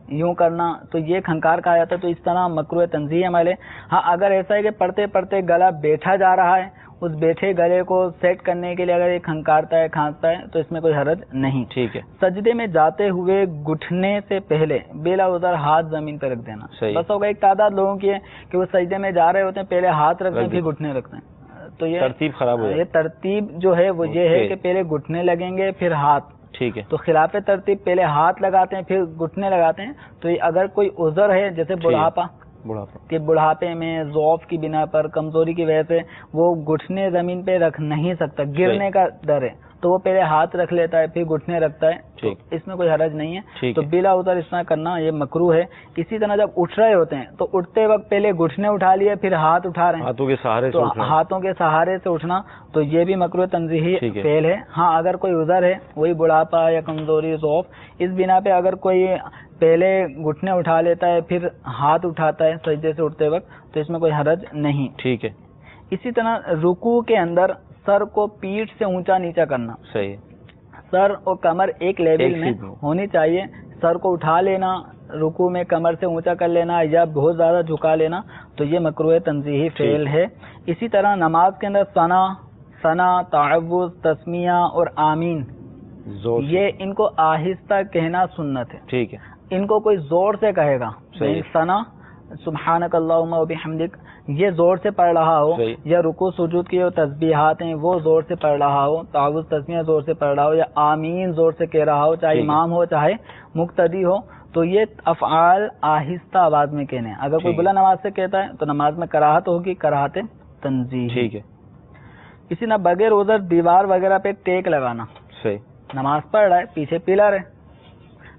یوں کرنا، تو یہ کھنکار کہا جاتا ہے. تو اس طرح مکروہ تنزیہ عمل ہے. ہاں، اگر ایسا ہے کہ پڑھتے پڑھتے گلا بیٹھا جا رہا ہے اس بیٹھے گلے کو سیٹ کرنے کے لیے اگر یہ کھنکارتا ہے کھانستا ہے تو اس میں کوئی حرج نہیں. ٹھیک ہے. سجدے میں جاتے ہوئے گھٹنے سے پہلے بلا عذر ہاتھ زمین پہ رکھ دینا. بس ہوگا ایک تعداد لوگوں کی ہے کہ وہ سجدے میں جا رہے ہوتے ہیں پہلے ہاتھ رکھتے ہیں پھر گھٹنے رکھتے ہیں, تو یہ ترتیب خراب ہو. یہ ترتیب جو ہے وہ یہ ہے کہ پہلے گھٹنے لگیں گے پھر ہاتھ. ٹھیک ہے. تو خلاف ترتیب پہلے ہاتھ لگاتے ہیں پھر گھٹنے لگاتے ہیں. تو اگر کوئی عذر ہے جیسے بڑھاپا کہ بڑھاپے میں ضعف کی بنا پر کمزوری کی وجہ سے وہ گھٹنے زمین پہ رکھ نہیں سکتا, گرنے کا ڈر ہے, تو وہ پہلے ہاتھ رکھ لیتا ہے پھر گھٹنے رکھتا ہے, تو اس میں کوئی حرج نہیں ہے. تو بلا عذر اس طرح کرنا یہ مکروہ ہے. اسی طرح جب اٹھ رہے ہوتے ہیں تو اٹھتے وقت پہلے گھٹنے اٹھا لیے پھر ہاتھ اٹھا رہے ہیں, ہاتھوں کے سہارے سے اٹھنا, تو یہ بھی مکروہ تنزیہی فعل ہے. ہاں اگر کوئی عذر ہے وہی بڑھاپا یا کمزوری ضعف, اس بنا پہ اگر کوئی پہلے گھٹنے اٹھا لیتا ہے پھر ہاتھ اٹھاتا ہے سجدے سے اٹھتے وقت تو اس میں کوئی حرج نہیں. ٹھیک ہے. اسی طرح رکوع کے اندر سر کو پیٹھ سے اونچا نیچا کرنا. صحیح. سر اور کمر ایک لیول میں ہونی چاہیے. سر کو اٹھا لینا رکوع میں کمر سے اونچا کر لینا یا بہت زیادہ جھکا لینا تو یہ مکروہ تنزیہی فعل ہے. اسی طرح نماز کے اندر ثنا, تعوذ, تسمیہ اور آمین یہ ان کو آہستہ کہنا سنت ہے. ٹھیک ہے. ان کو کوئی زور سے کہے گا, ثنا سبحانک اللہم و بحمدک یہ زور سے پڑھ رہا ہو, یا رکوع سجود کی جو تسبیحات ہیں وہ زور سے پڑھ رہا ہو, تعوذ تسمیہ زور سے پڑھ رہا ہو, یا آمین زور سے کہہ رہا ہو, چاہے امام ہو چاہے مقتدی ہو, تو یہ افعال آہستہ آواز میں کہنے ہیں. اگر کوئی بلند آواز سے کہتا ہے تو نماز میں کراہت ہوگی, کراہت تنزیہ. ٹھیک ہے. اسی طرح بغیر عذر دیوار وغیرہ پہ ٹیک لگانا. صحیح. نماز پڑھ رہا ہے پیچھے پلر ہے,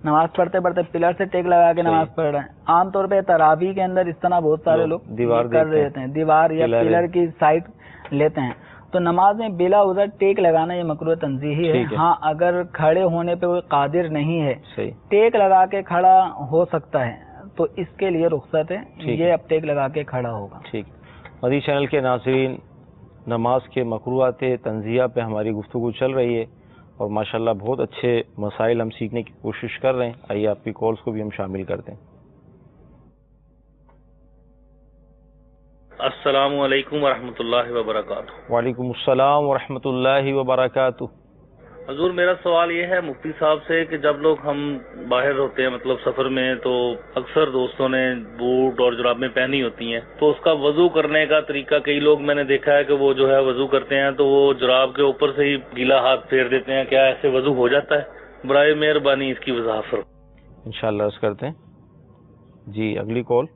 نماز پڑھتے پڑھتے پلر سے ٹیک لگا کے نماز پڑھ رہے ہیں. عام طور پہ تراویح کے اندر اس طرح بہت سارے لوگ کر رہے ہیں, دیوار یا پلر کی سائڈ لیتے ہیں. تو نماز میں بلا عذر ٹیک لگانا یہ مکروہ تنزیہی ہے. ہاں اگر کھڑے ہونے پہ کوئی قادر نہیں ہے, ٹیک لگا کے کھڑا ہو سکتا ہے تو اس کے لیے رخصت ہے, یہ اب ٹیک لگا کے کھڑا ہوگا. ٹھیک. مدنی چینل کے ناظرین, نماز کے مکروہات تنزیہ پہ ہماری گفتگو چل رہی ہے اور ماشاءاللہ بہت اچھے مسائل ہم سیکھنے کی کوشش کر رہے ہیں. آئیے آپ کی کالز کو بھی ہم شامل کرتے ہیں. السلام علیکم ورحمۃ اللہ وبرکاتہ. وعلیکم السلام ورحمۃ اللہ وبرکاتہ. حضور میرا سوال یہ ہے مفتی صاحب سے کہ جب لوگ ہم باہر ہوتے ہیں مطلب سفر میں, تو اکثر دوستوں نے بوٹ اور جرابیں پہنی ہوتی ہیں, تو اس کا وضو کرنے کا طریقہ کئی لوگ میں نے دیکھا ہے کہ وہ جو ہے وضو کرتے ہیں تو وہ جراب کے اوپر سے ہی گیلا ہاتھ پھیر دیتے ہیں. کیا ایسے وضو ہو جاتا ہے؟ برائے مہربانی اس کی وضاحت فرمائیں. انشاءاللہ عرض کرتے ہیں. جی اگلی کال.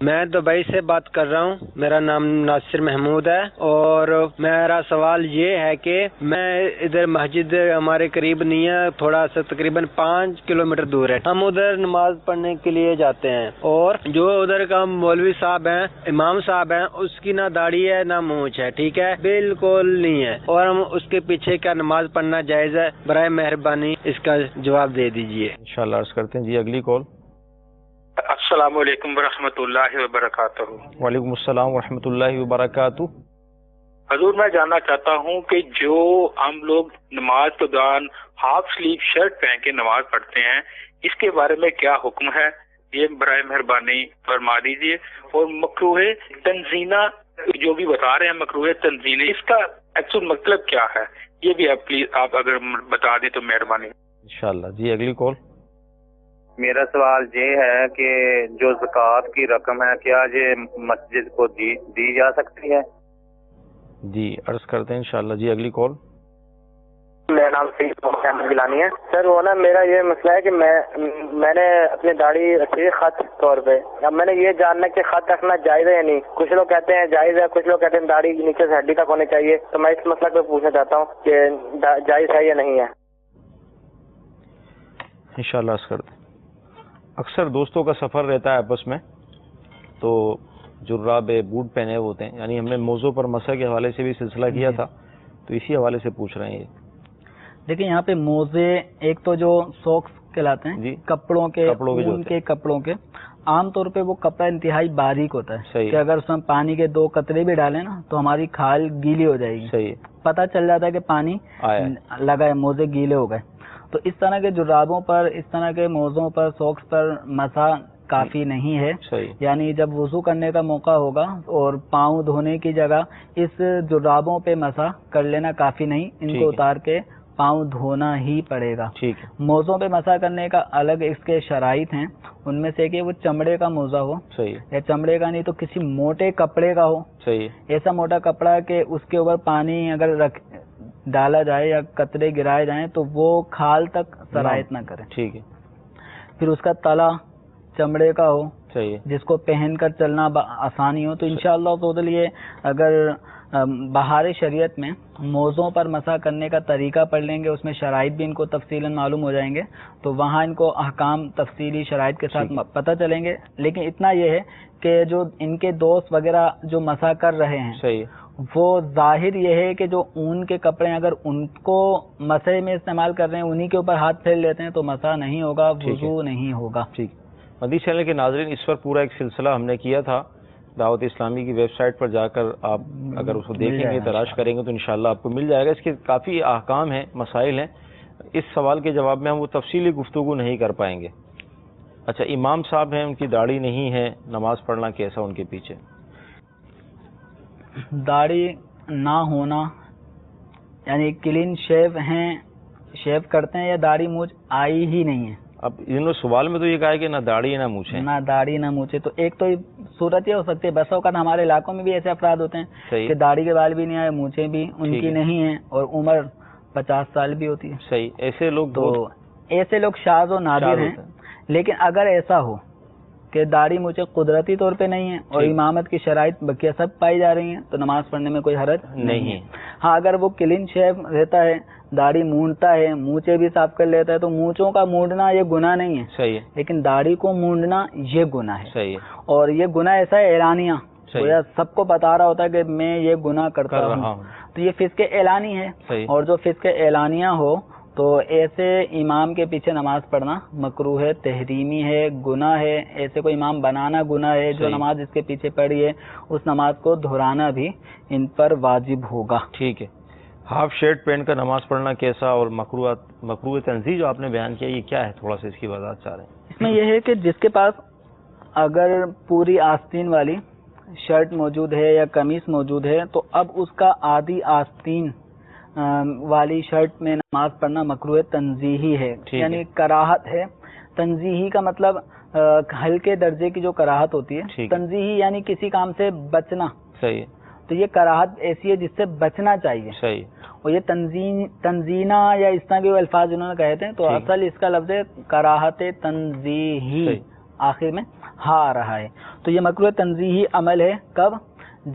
میں دبئی سے بات کر رہا ہوں. میرا نام ناصر محمود ہے اور میرا سوال یہ ہے کہ میں ادھر مسجد ہمارے قریب نہیں ہے, تھوڑا سا تقریباً 5 کلومیٹر دور ہے. ہم ادھر نماز پڑھنے کے لیے جاتے ہیں اور جو ادھر کا مولوی صاحب ہیں, امام صاحب ہیں, اس کی نہ داڑھی ہے نہ مونچھ ہے. ٹھیک ہے, بالکل نہیں ہے, اور ہم اس کے پیچھے کیا نماز پڑھنا جائز ہے؟ برائے مہربانی اس کا جواب دے دیجیے. انشاءاللہ عرض کرتے ہیں. جی اگلی کال. السلام علیکم ورحمۃ اللہ وبرکاتہ. وعلیکم السلام ورحمۃ اللہ وبرکاتہ. حضور میں جاننا چاہتا ہوں کہ جو ہم لوگ نماز کے دوران ہاف سلیو شرٹ پہن کے نماز پڑھتے ہیں اس کے بارے میں کیا حکم ہے, یہ برائے مہربانی فرما دیجیے. اور مکروہ تنزینہ جو بھی بتا رہے ہیں مکروہ تنزینہ, اس کا ایکچوئل مطلب کیا ہے یہ بھی آپ پلیز آپ اگر بتا دیں تو مہربانی. انشاءاللہ. جی اگلی کال. میرا سوال یہ ہے کہ جو زکوٰۃ کی رقم ہے کیا یہ مسجد کو دی جا سکتی ہے؟ جی عرض کرتے ہیں انشاءاللہ. جی اگلی کال. میرا نام سید محمد گیلانی ہے. سر وہ نا میرا یہ مسئلہ ہے کہ میں نے اپنی داڑھی رکھی ہے خط طور پہ. اب میں نے یہ جاننا کہ خط رکھنا جائز ہے یا نہیں. کچھ لوگ کہتے ہیں جائز ہے, کچھ لوگ کہتے ہیں داڑھی نیچے سے ہڈی تک ہونی چاہیے. تو میں اس مسئلہ پہ پوچھنا چاہتا ہوں کہ جائز ہے یا نہیں ہے. انشاءاللہ عرض کرتے ہیں. اکثر دوستوں کا سفر رہتا ہے آپس میں, تو جراب بوٹ پہنے ہوتے ہیں. یعنی ہم نے موضوع پر مسح کے حوالے سے بھی سلسلہ کیا تھا, تو اسی حوالے سے پوچھ رہے ہیں. دیکھیں یہاں پہ موزے ایک تو جو سوکس کہلاتے ہیں, کپڑوں کے کپڑوں کے عام طور پہ وہ کپڑا انتہائی باریک ہوتا ہے کہ اگر اس میں پانی کے 2 قطرے بھی ڈالیں نا تو ہماری کھال گیلی ہو جائے گی. صحیح. پتہ چل جاتا ہے کہ پانی لگا ہے, موزے گیلے ہو گئے. تو اس طرح کے جرابوں پر, اس طرح کے موزوں پر, سوکس پر مسح کافی نہیں ہے. صحیح. یعنی جب وضو کرنے کا موقع ہوگا اور پاؤں دھونے کی جگہ اس جرابوں پہ مسح کر لینا کافی نہیں, ان کو اتار کے پاؤں دھونا ہی پڑے گا. ٹھیک ہے. موزوں پہ مسح کرنے کا الگ اس کے شرائط ہیں, ان میں سے کہ وہ چمڑے کا موزہ ہو, صحیح, یا چمڑے کا نہیں تو کسی موٹے کپڑے کا ہو, صحیح, ایسا موٹا کپڑا کہ اس کے اوپر پانی اگر ڈالا جائے یا قطرے گرائے جائیں تو وہ کھال تک سرایت نہ کرے. ٹھیک ہے. پھر اس کا تلا چمڑے کا ہو, صحیح, جس کو پہن کر چلنا آسانی ہو. تو انشاءاللہ تعالی یہ اگر بہار شریعت میں موزوں پر مسح کرنے کا طریقہ پڑھ لیں گے, اس میں شرائط بھی ان کو تفصیلاً معلوم ہو جائیں گے, تو وہاں ان کو احکام تفصیلی شرائط کے ساتھ پتہ چلیں گے. لیکن اتنا یہ ہے کہ جو ان کے دوست وغیرہ جو مسح کر رہے ہیں, صحیح, وہ ظاہر یہ ہے کہ جو اون کے کپڑے اگر ان کو مسح میں استعمال کر رہے ہیں, انہی کے اوپر ہاتھ پھیر لیتے ہیں تو مسح نہیں ہوگا, وضو نہیں ہوگا. ٹھیک. مدنی چینل کے ناظرین, اس پر پورا ایک سلسلہ ہم نے کیا تھا دعوت اسلامی کی ویب سائٹ پر جا کر, آپ اگر اس کو دیکھیں گے, تلاش کریں گے تو انشاءاللہ آپ کو مل جائے گا. اس کے کافی احکام ہیں, مسائل ہیں. اس سوال کے جواب میں ہم وہ تفصیلی گفتگو نہیں کر پائیں گے. اچھا, امام صاحب ہیں, ان کی داڑھی نہیں ہے, نماز پڑھنا کیسا ان کے پیچھے؟ داڑھی نہ ہونا یعنی کلین شیو ہیں, شیو کرتے ہیں, یا داڑھی مونچھ آئی ہی نہیں ہے. اب انہوں نے سوال میں تو یہ کہا ہے کہ نہ داڑھی نہ مونچھیں, نہ داڑھی نہ مونچھیں. تو ایک تو صورت یہ ہو سکتی ہے, بس اوقات ہمارے علاقوں میں بھی ایسے افراد ہوتے ہیں کہ داڑھی کے بال بھی نہیں آئے, مونچھیں بھی ان کی نہیں ہیں, اور عمر 50 سال بھی ہوتی ہے. صحیح. ایسے لوگ تو ایسے لوگ شاذ و نادر ہیں. لیکن اگر ایسا ہو کہ داڑھی مجھے قدرتی طور پہ نہیں ہے اور امامت کی شرائط بقیہ سب پائی جا رہی ہیں, تو نماز پڑھنے میں کوئی حرج نہیں ہے. ہاں, اگر وہ کلین شیو رہتا ہے, داڑھی مونڈتا ہے, مونچھیں بھی صاف کر لیتا ہے, تو مونچھوں کا مونڈنا یہ گناہ نہیں ہے. صحیح. لیکن داڑھی کو مونڈنا یہ گناہ ہے. صحیح. اور یہ گناہ ایسا ہے اعلانیہ, سب کو بتا رہا ہوتا ہے کہ میں یہ گناہ کرتا ہوں, تو یہ فسق اعلانی ہے. اور جو فسق اعلانیہ ہو تو ایسے امام کے پیچھے نماز پڑھنا مکروہ ہے, تحریمی ہے, گناہ ہے. ایسے کوئی امام بنانا گناہ ہے. جو نماز اس کے پیچھے پڑھی ہے اس نماز کو دہرانا بھی ان پر واجب ہوگا. ٹھیک ہے. ہاف شرٹ پہن کر نماز پڑھنا کیسا, اور مکروہ تنزیہ جو آپ نے بیان کیا, یہ کیا ہے؟ تھوڑا سا اس کی وضاحت چاہ رہے ہیں. اس میں یہ ہے کہ جس کے پاس اگر پوری آستین والی شرٹ موجود ہے یا قمیص موجود ہے, تو اب اس کا آدھی آستین والی شرٹ میں نماز پڑھنا مکروہ تنزیہی ہے, یعنی کراہت ہے. تنزیہی کا مطلب ہلکے درجے کی جو کراہت ہوتی ہے. تنزیہی یعنی کسی کام سے بچنا. صحیح. تو یہ کراہت ایسی ہے جس سے بچنا چاہیے. صحیح. اور یہ تنزینہ یا اس طرح کے الفاظ انہوں نے کہے تھے, تو اصل اس کا لفظ ہے کراہت تنزیہی, آخر میں ہاں آ رہا ہے. تو یہ مکروہ تنزیہی عمل ہے. کب؟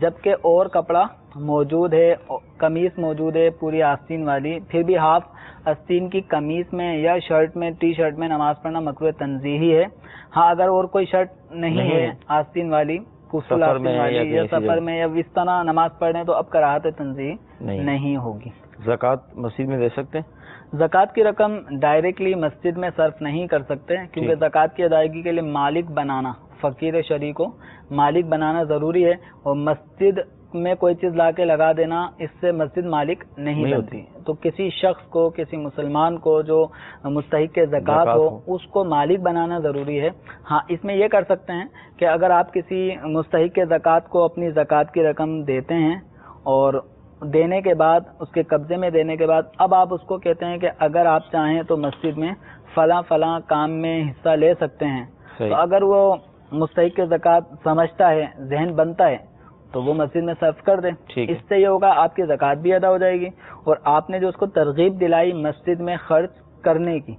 جبکہ اور کپڑا موجود ہے, قمیص موجود ہے پوری آستین والی, پھر بھی ہاف آستین کی قمیص میں یا شرٹ میں, ٹی شرٹ میں نماز پڑھنا مکروہ تنزیہی ہے. ہاں, اگر اور کوئی شرٹ نہیں ہے آستین والی, سفر میں یا سفر میں یا اس طرح نماز پڑھ رہے ہیں, تو اب کراہت تنزیہی نہیں ہوگی. زکوٰۃ مسجد میں دے سکتے ہیں؟ زکوٰۃ کی رقم ڈائریکٹلی مسجد میں صرف نہیں کر سکتے, کیونکہ زکوٰۃ کی ادائیگی کے لیے مالک بنانا, فقیر شرعی کو مالک بنانا ضروری ہے. اور مسجد میں کوئی چیز لا کے لگا دینا, اس سے مسجد مالک نہیں بنتی. تو کسی شخص کو, کسی مسلمان کو جو مستحق زکوٰۃ ہو, اس کو مالک بنانا ضروری ہے. ہاں, اس میں یہ کر سکتے ہیں کہ اگر آپ کسی مستحق زکوٰۃ کو اپنی زکوٰۃ کی رقم دیتے ہیں, اور دینے کے بعد, اس کے قبضے میں دینے کے بعد, اب آپ اس کو کہتے ہیں کہ اگر آپ چاہیں تو مسجد میں فلاں فلاں کام میں حصہ لے سکتے ہیں. تو اگر وہ مستحق زکوٰۃ سمجھتا ہے, ذہن بنتا ہے, تو وہ مسجد میں صرف کر دیں. اس سے یہ ہوگا آپ کی زکوٰۃ بھی ادا ہو جائے گی, اور آپ نے جو اس کو ترغیب دلائی مسجد میں خرچ کرنے کی,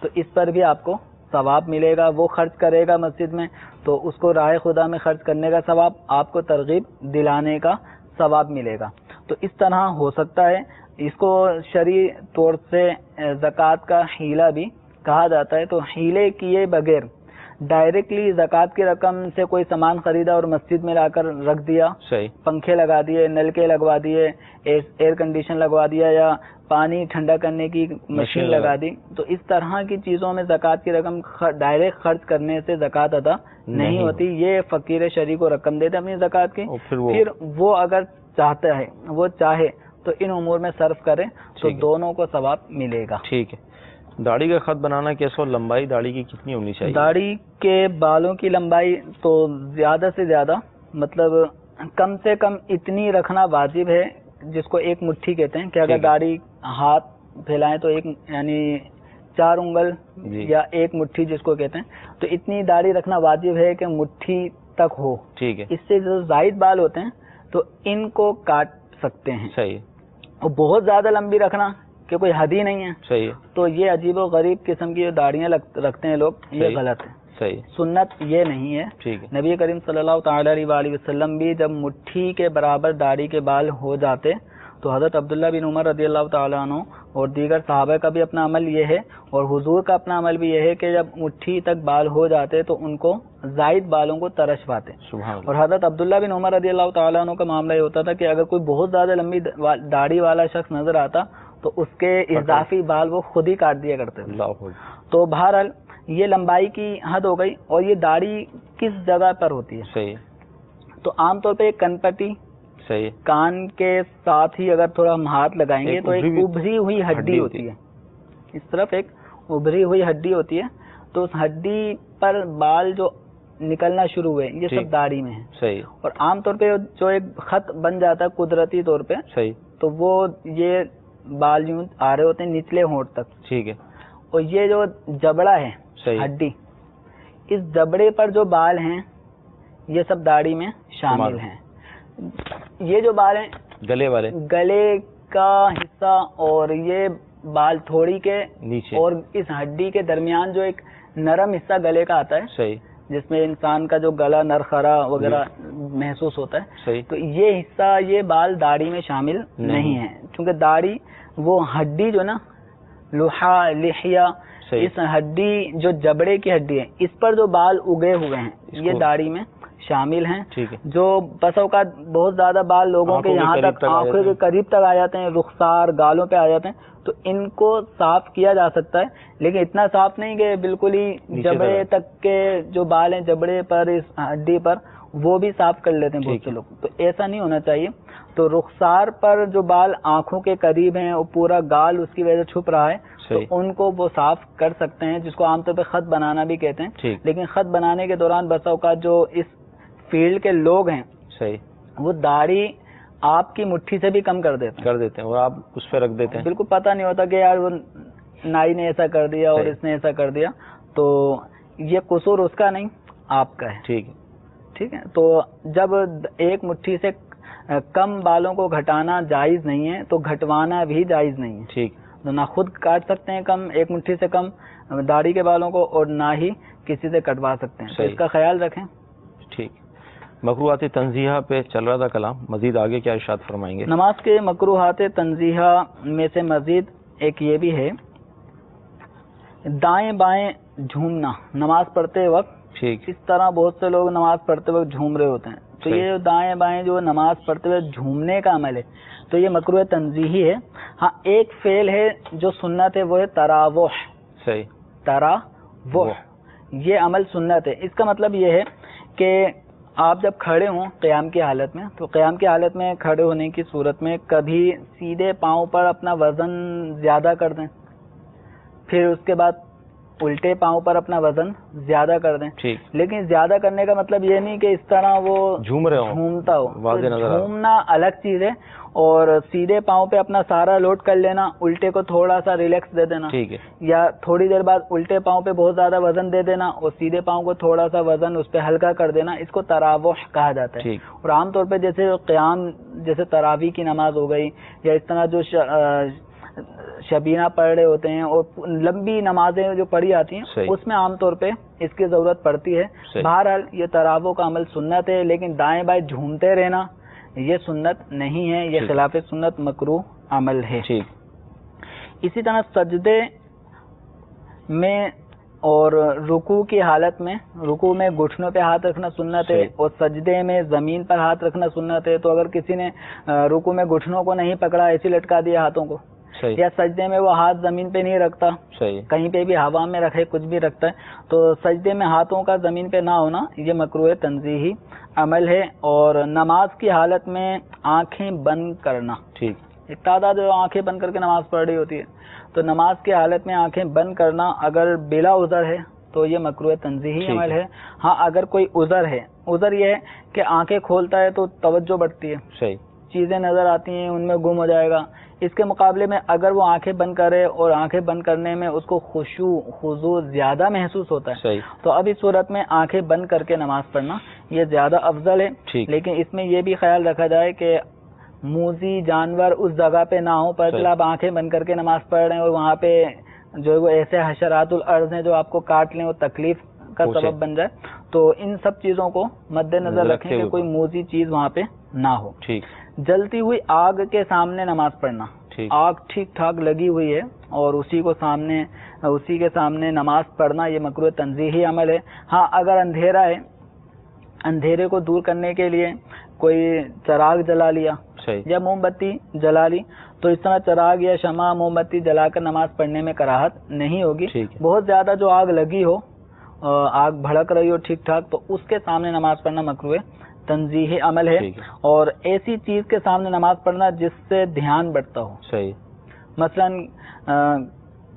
تو اس پر بھی آپ کو ثواب ملے گا. وہ خرچ کرے گا مسجد میں, تو اس کو راہ خدا میں خرچ کرنے کا ثواب, آپ کو ترغیب دلانے کا ثواب ملے گا. تو اس طرح ہو سکتا ہے. اس کو شرعی طور سے زکوٰۃ کا حیلہ بھی کہا جاتا ہے. تو حیلے کیے بغیر ڈائریکٹلی زکوٰۃ کی رقم سے کوئی سامان خریدا اور مسجد میں لا کر رکھ دیا, پنکھے لگا دیے, نلکے لگوا دیے, ایئر کنڈیشن لگوا دیا, یا پانی ٹھنڈا کرنے کی مشین لگا دی, تو اس طرح کی چیزوں میں زکوٰۃ کی رقم ڈائریکٹ خرچ کرنے سے زکوٰۃ ادا نہیں ہوتی. یہ فقیر شرعی کو رقم دیتے اپنی زکوٰۃ کی, پھر وہ اگر چاہتا ہے, وہ چاہے تو ان امور میں صرف کرے, تو دونوں کو ثواب ملے گا. ٹھیک ہے. داڑھی کا خط بنانا کیسا، اور لمبائی داڑھی کی کتنی ہونی چاہیے؟ داڑھی کے بالوں کی لمبائی تو زیادہ سے زیادہ مطلب کم سے کم اتنی رکھنا واجب ہے، جس کو ایک مٹھی کہتے ہیں، کہ اگر داڑھی ہاتھ پھیلائیں تو ایک یعنی 4 انگل یا ایک مٹھی جس کو کہتے ہیں، تو اتنی داڑھی رکھنا واجب ہے کہ مٹھی تک ہو. ٹھیک ہے. اس سے جو زائد بال ہوتے ہیں تو ان کو کاٹ سکتے ہیں. صحیح. اور بہت زیادہ لمبی رکھنا کہ کوئی حد ہی نہیں ہے. صحیح. تو یہ عجیب و غریب قسم کی داڑیاں رکھتے ہیں لوگ، یہ غلط ہے. صحیح. سنت یہ نہیں ہے. ٹھیک ہے. نبی کریم صلی اللہ تعالی علیہ وآلہ وسلم بھی جب مٹھی کے برابر داڑھی کے بال ہو جاتے تو حضرت عبداللہ بن عمر رضی اللہ تعالیٰ عنہ اور دیگر صحابہ کا بھی اپنا عمل یہ ہے، اور حضور کا اپنا عمل بھی یہ ہے کہ جب مٹھی تک بال ہو جاتے تو ان کو زائد بالوں کو ترشواتے. اور حضرت عبداللہ بن عمر رضی اللہ تعالیٰ عنہ کا معاملہ یہ ہوتا تھا کہ اگر کوئی بہت زیادہ لمبی داڑھی والا شخص نظر آتا تو اس کے اضافی بال وہ خود ہی کاٹ دیا کرتے تھے. تو بہرحال یہ لمبائی کی حد ہو گئی. اور یہ داڑھی کس جگہ پر ہوتی ہے؟ صحیح. تو عام طور پہ ایک کن پٹی، صحیح، کان کے ساتھ ہی اگر تھوڑا ہم ہاتھ لگائیں گے تو ایک ابھری ہوئی ہڈی ہوتی ہے. اس طرف ایک ابھری ہوئی ہڈی ہوتی ہے، تو اس ہڈی پر بال جو نکلنا شروع ہوئے یہ سب داڑھی میں ہے. صحیح. اور عام طور پہ جو ایک خط بن جاتا ہے قدرتی طور پہ، صحیح، تو وہ یہ بال یوں آ رہے ہوتے ہیں نچلے ہونٹ تک. ٹھیک ہے. اور یہ جو جبڑا ہے ہڈی، اس جبڑے پر جو بال ہیں یہ سب داڑھی میں شامل ہیں. یہ جو بال ہیں گلے والے، گلے کا حصہ اور یہ بال تھوڑی کے نیچے اور اس ہڈی کے درمیان جو ایک نرم حصہ گلے کا آتا ہے، صحیح، جس میں انسان کا جو گلا نرخرا وغیرہ محسوس ہوتا ہے، صحیح، تو یہ حصہ یہ بال داڑھی میں شامل نہیں ہے. چونکہ داڑھی وہ ہڈی جو نا لوحا لحیہ، اس ہڈی جو جبڑے کی ہڈی ہے اس پر جو بال اگے ہوئے ہیں یہ داڑھی میں شامل ہیں. جو بس اوقات بہت زیادہ بال لوگوں کے یہاں تک آنکھوں کے قریب تک آ جاتے ہیں، رخسار گالوں پہ آ جاتے ہیں، تو ان کو صاف کیا جا سکتا ہے، لیکن اتنا صاف نہیں کہ بالکل ہی جبڑے تک کے جو بال ہیں جبڑے پر اس ہڈی پر وہ بھی صاف کر لیتے ہیں بہت سے لوگ. تو ایسا نہیں ہونا چاہیے. تو رخسار پر جو بال آنکھوں کے قریب ہیں اور پورا گال اس کی وجہ سے چھپ رہا ہے تو ان کو وہ صاف کر سکتے ہیں، جس کو عام طور پہ خط بنانا بھی کہتے ہیں. لیکن خط بنانے کے دوران بس اوقات جو اس فیلڈ کے لوگ ہیں، صحیح، وہ داڑھی آپ کی مٹھی سے بھی کم کر دیتے ہیں اور آپ اس پہ رکھ دیتے ہیں. بالکل پتہ نہیں ہوتا کہ یار وہ نائی نے ایسا کر دیا اور اس نے ایسا کر دیا. تو یہ قصور اس کا نہیں، آپ کا ہے. ٹھیک ہے. تو جب ایک مٹھی سے کم بالوں کو گھٹانا جائز نہیں ہے تو گھٹوانا بھی جائز نہیں ہے. ٹھیک. تو نہ خود کاٹ سکتے ہیں کم ایک مٹھی سے کم داڑھی کے بالوں کو، اور نہ ہی کسی سے کٹوا سکتے ہیں. تو اس کا خیال رکھیں. ٹھیک. مکروہات تنزیہہ پہ چل رہا تھا کلام، مزید آگے کیا ارشاد فرمائیں گے؟ نماز کے مکروہات تنزیہہ میں سے مزید ایک یہ بھی ہے، دائیں بائیں جھومنا نماز پڑھتے وقت. ٹھیک. اس طرح بہت سے لوگ نماز پڑھتے وقت جھوم رہے ہوتے ہیں. تو یہ دائیں بائیں جو نماز پڑھتے ہوئے جھومنے کا عمل ہے تو یہ مکروہ تنزیہی ہے. ہاں ایک فعل ہے جو سنت ہے، وہ ہے تراوح. صحیح. تراوح یہ عمل سنت ہے. اس کا مطلب یہ ہے کہ آپ جب کھڑے ہوں قیام کی حالت میں، تو قیام کی حالت میں کھڑے ہونے کی صورت میں کبھی سیدھے پاؤں پر اپنا وزن زیادہ کر دیں، پھر اس کے بعد الٹے پاؤں پر اپنا وزن زیادہ کر دیں. لیکن زیادہ کرنے کا مطلب یہ نہیں کہ اس طرح وہ جھومتا ہو. جھومنا الگ چیز ہے، اور سیدھے پاؤں پہ اپنا سارا لوڈ کر لینا، الٹے کو تھوڑا سا ریلیکس دے دینا، یا تھوڑی دیر بعد الٹے پاؤں پہ بہت زیادہ وزن دے دینا اور سیدھے پاؤں کو تھوڑا سا وزن اس پہ ہلکا کر دینا، اس کو تراوح کہا جاتا ہے. اور عام طور پہ جیسے قیام، جیسے تراویح کی نماز ہو گئی، یا اس طرح جو شبینہ پڑھ رہے ہوتے ہیں اور لمبی نمازیں جو پڑھی آتی ہیں اس میں عام طور پہ اس کی ضرورت پڑتی ہے. بہرحال یہ تراوح کا عمل سنت ہے، لیکن دائیں بائیں جھومتے رہنا یہ سنت نہیں ہے، یہ خلاف سنت مکروہ عمل ہے. اسی طرح سجدے میں اور رکوع کی حالت میں، رکوع میں گھٹنوں پہ ہاتھ رکھنا سنت ہے اور سجدے میں زمین پر ہاتھ رکھنا سنت ہے. تو اگر کسی نے رکوع میں گھٹنوں کو نہیں پکڑا، ایسے لٹکا دیا ہاتھوں کو، یا سجدے میں وہ ہاتھ زمین پہ نہیں رکھتا، کہیں پہ بھی ہوا میں رکھے کچھ بھی رکھتا ہے، تو سجدے میں ہاتھوں کا زمین پہ نہ ہونا یہ مکروہ تنزیہی عمل ہے. اور نماز کی حالت میں آنکھیں بند کرنا، ایک تعداد جو آنکھیں بند کر کے نماز پڑھ رہی ہوتی ہے، تو نماز کی حالت میں آنکھیں بند کرنا اگر بلا عذر ہے تو یہ مکروہ تنزیہی عمل ہے. ہاں اگر کوئی عذر ہے، عذر یہ ہے کہ آنکھیں کھولتا ہے تو توجہ بڑھتی ہے، صحیح چیزیں نظر آتی ہیں، ان میں گم ہو جائے گا. اس کے مقابلے میں اگر وہ آنکھیں بند کرے اور آنکھیں بند کرنے میں اس کو خضوع زیادہ محسوس ہوتا ہے، تو اب اس صورت میں آنکھیں بند کر کے نماز پڑھنا یہ زیادہ افضل ہے. لیکن اس میں یہ بھی خیال رکھا جائے کہ موذی جانور اس جگہ پہ نہ ہو. پر آپ آنکھیں بند کر کے نماز پڑھ رہے ہیں اور وہاں پہ جو وہ ایسے حشرات الارض ہیں جو آپ کو کاٹ لیں اور تکلیف کا سبب بن جائے، تو ان سب چیزوں کو مد نظر رکھیں کہ کوئی موذی چیز وہاں پہ نہ ہو. جلتی ہوئی آگ کے سامنے نماز پڑھنا، آگ ٹھیک ٹھاک لگی ہوئی ہے اور اسی کے سامنے نماز پڑھنا یہ مکروہ تنزیہی عمل ہے. ہاں اگر اندھیرا ہے، اندھیرے کو دور کرنے کے لیے کوئی چراغ جلا لیا یا موم بتی جلا لی، تو اس طرح چراغ یا شمع موم بتی جلا کر نماز پڑھنے میں کراہت نہیں ہوگی. بہت زیادہ جو آگ لگی ہو، آگ بھڑک رہی ہو ٹھیک ٹھاک، تو اس کے سامنے نماز پڑھنا مکروہ تنزیہی عمل ہے. اور ایسی چیز کے سامنے نماز پڑھنا جس سے دھیان بڑھتا ہو، مثلا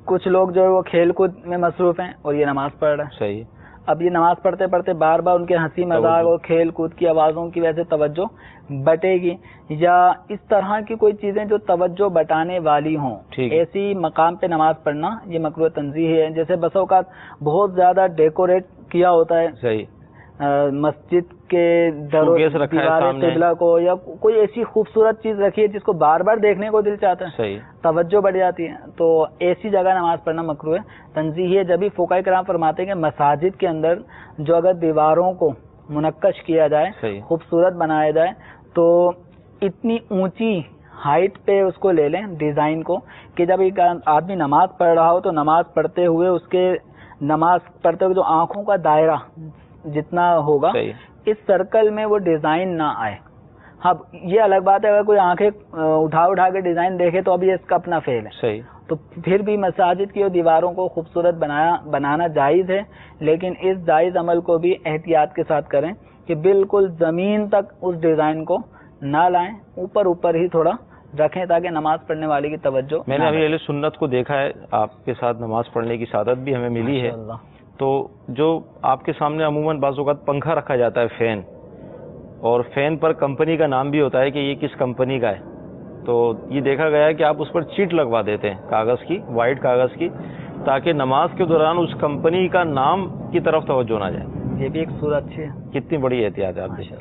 کچھ لوگ جو ہے وہ کھیل کود میں مصروف ہیں اور یہ نماز پڑھ رہے ہیں. اب یہ نماز پڑھتے پڑھتے بار بار ان کے ہنسی مذاق اور کھیل کود کی آوازوں کی وجہ سے توجہ بٹے گی، یا اس طرح کی کوئی چیزیں جو توجہ بٹانے والی ہوں، ایسی مقام پہ نماز پڑھنا یہ مکروہ تنزیہی ہے. جیسے بس اوقات بہت زیادہ ڈیکوریٹ کیا ہوتا ہے مسجد کے دیوار قبلہ کو، یا کوئی ایسی خوبصورت چیز رکھی ہے جس کو بار بار دیکھنے کو دل چاہتا ہے، توجہ بڑھ جاتی ہے، تو ایسی جگہ نماز پڑھنا مکروہ تنزیہی ہے. جبھی فقہاء کرام فرماتے ہیں کہ مساجد کے اندر جو اگر دیواروں کو منقش کیا جائے، خوبصورت بنایا جائے، تو اتنی اونچی ہائٹ پہ اس کو لے لیں ڈیزائن کو کہ جب ایک آدمی نماز پڑھ رہا ہو تو نماز پڑھتے ہوئے جو آنکھوں کا دائرہ جتنا ہوگا اس سرکل میں وہ ڈیزائن نہ آئے. اب یہ الگ بات ہے اگر کوئی آنکھیں اٹھا کے ڈیزائن دیکھے تو اب یہ اس کا اپنا فعل ہے. تو پھر بھی مساجد کی دیواروں کو خوبصورت بنانا جائز ہے، لیکن اس جائز عمل کو بھی احتیاط کے ساتھ کریں کہ بالکل زمین تک اس ڈیزائن کو نہ لائیں، اوپر ہی تھوڑا رکھیں تاکہ نماز پڑھنے والے کی توجہ. میں نے ابھی اہل سنت کو دیکھا ہے، آپ کے ساتھ نماز پڑھنے کی سعادت بھی ہمیں ملی ہے. تو جو آپ کے سامنے عموماً بعض اوقات پنکھا رکھا جاتا ہے، فین، اور فین پر کمپنی کا نام بھی ہوتا ہے کہ یہ کس کمپنی کا ہے، تو یہ دیکھا گیا ہے کہ آپ اس پر چیٹ لگوا دیتے ہیں کاغذ کی، وائٹ کاغذ کی، تاکہ نماز کے دوران اس کمپنی کا نام کی طرف توجہ نہ جائے. یہ بھی ایک صورت اچھی ہے. کتنی بڑی احتیاط ہے آپ دیکھیں.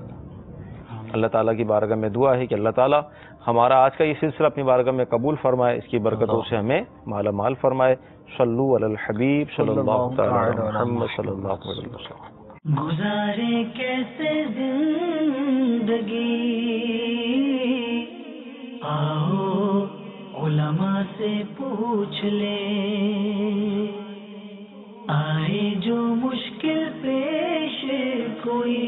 اللہ تعالیٰ کی بارگاہ میں دعا ہے کہ اللہ تعالیٰ ہمارا آج کا یہ سلسلہ اپنی بارگاہ میں قبول فرمائے، اس کی برکتوں سے ہمیں مالا مال فرمائے. صلو علی الحبیب صلی اللہ تعالی علی محمد صلی اللہ علیہ وسلم. گزارے کیسے زندگی، آؤ علماء سے پوچھ لیں، آئے جو مشکل پیش کوئی،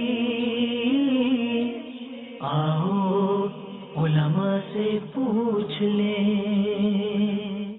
آؤ علماء سے پوچھ لیں.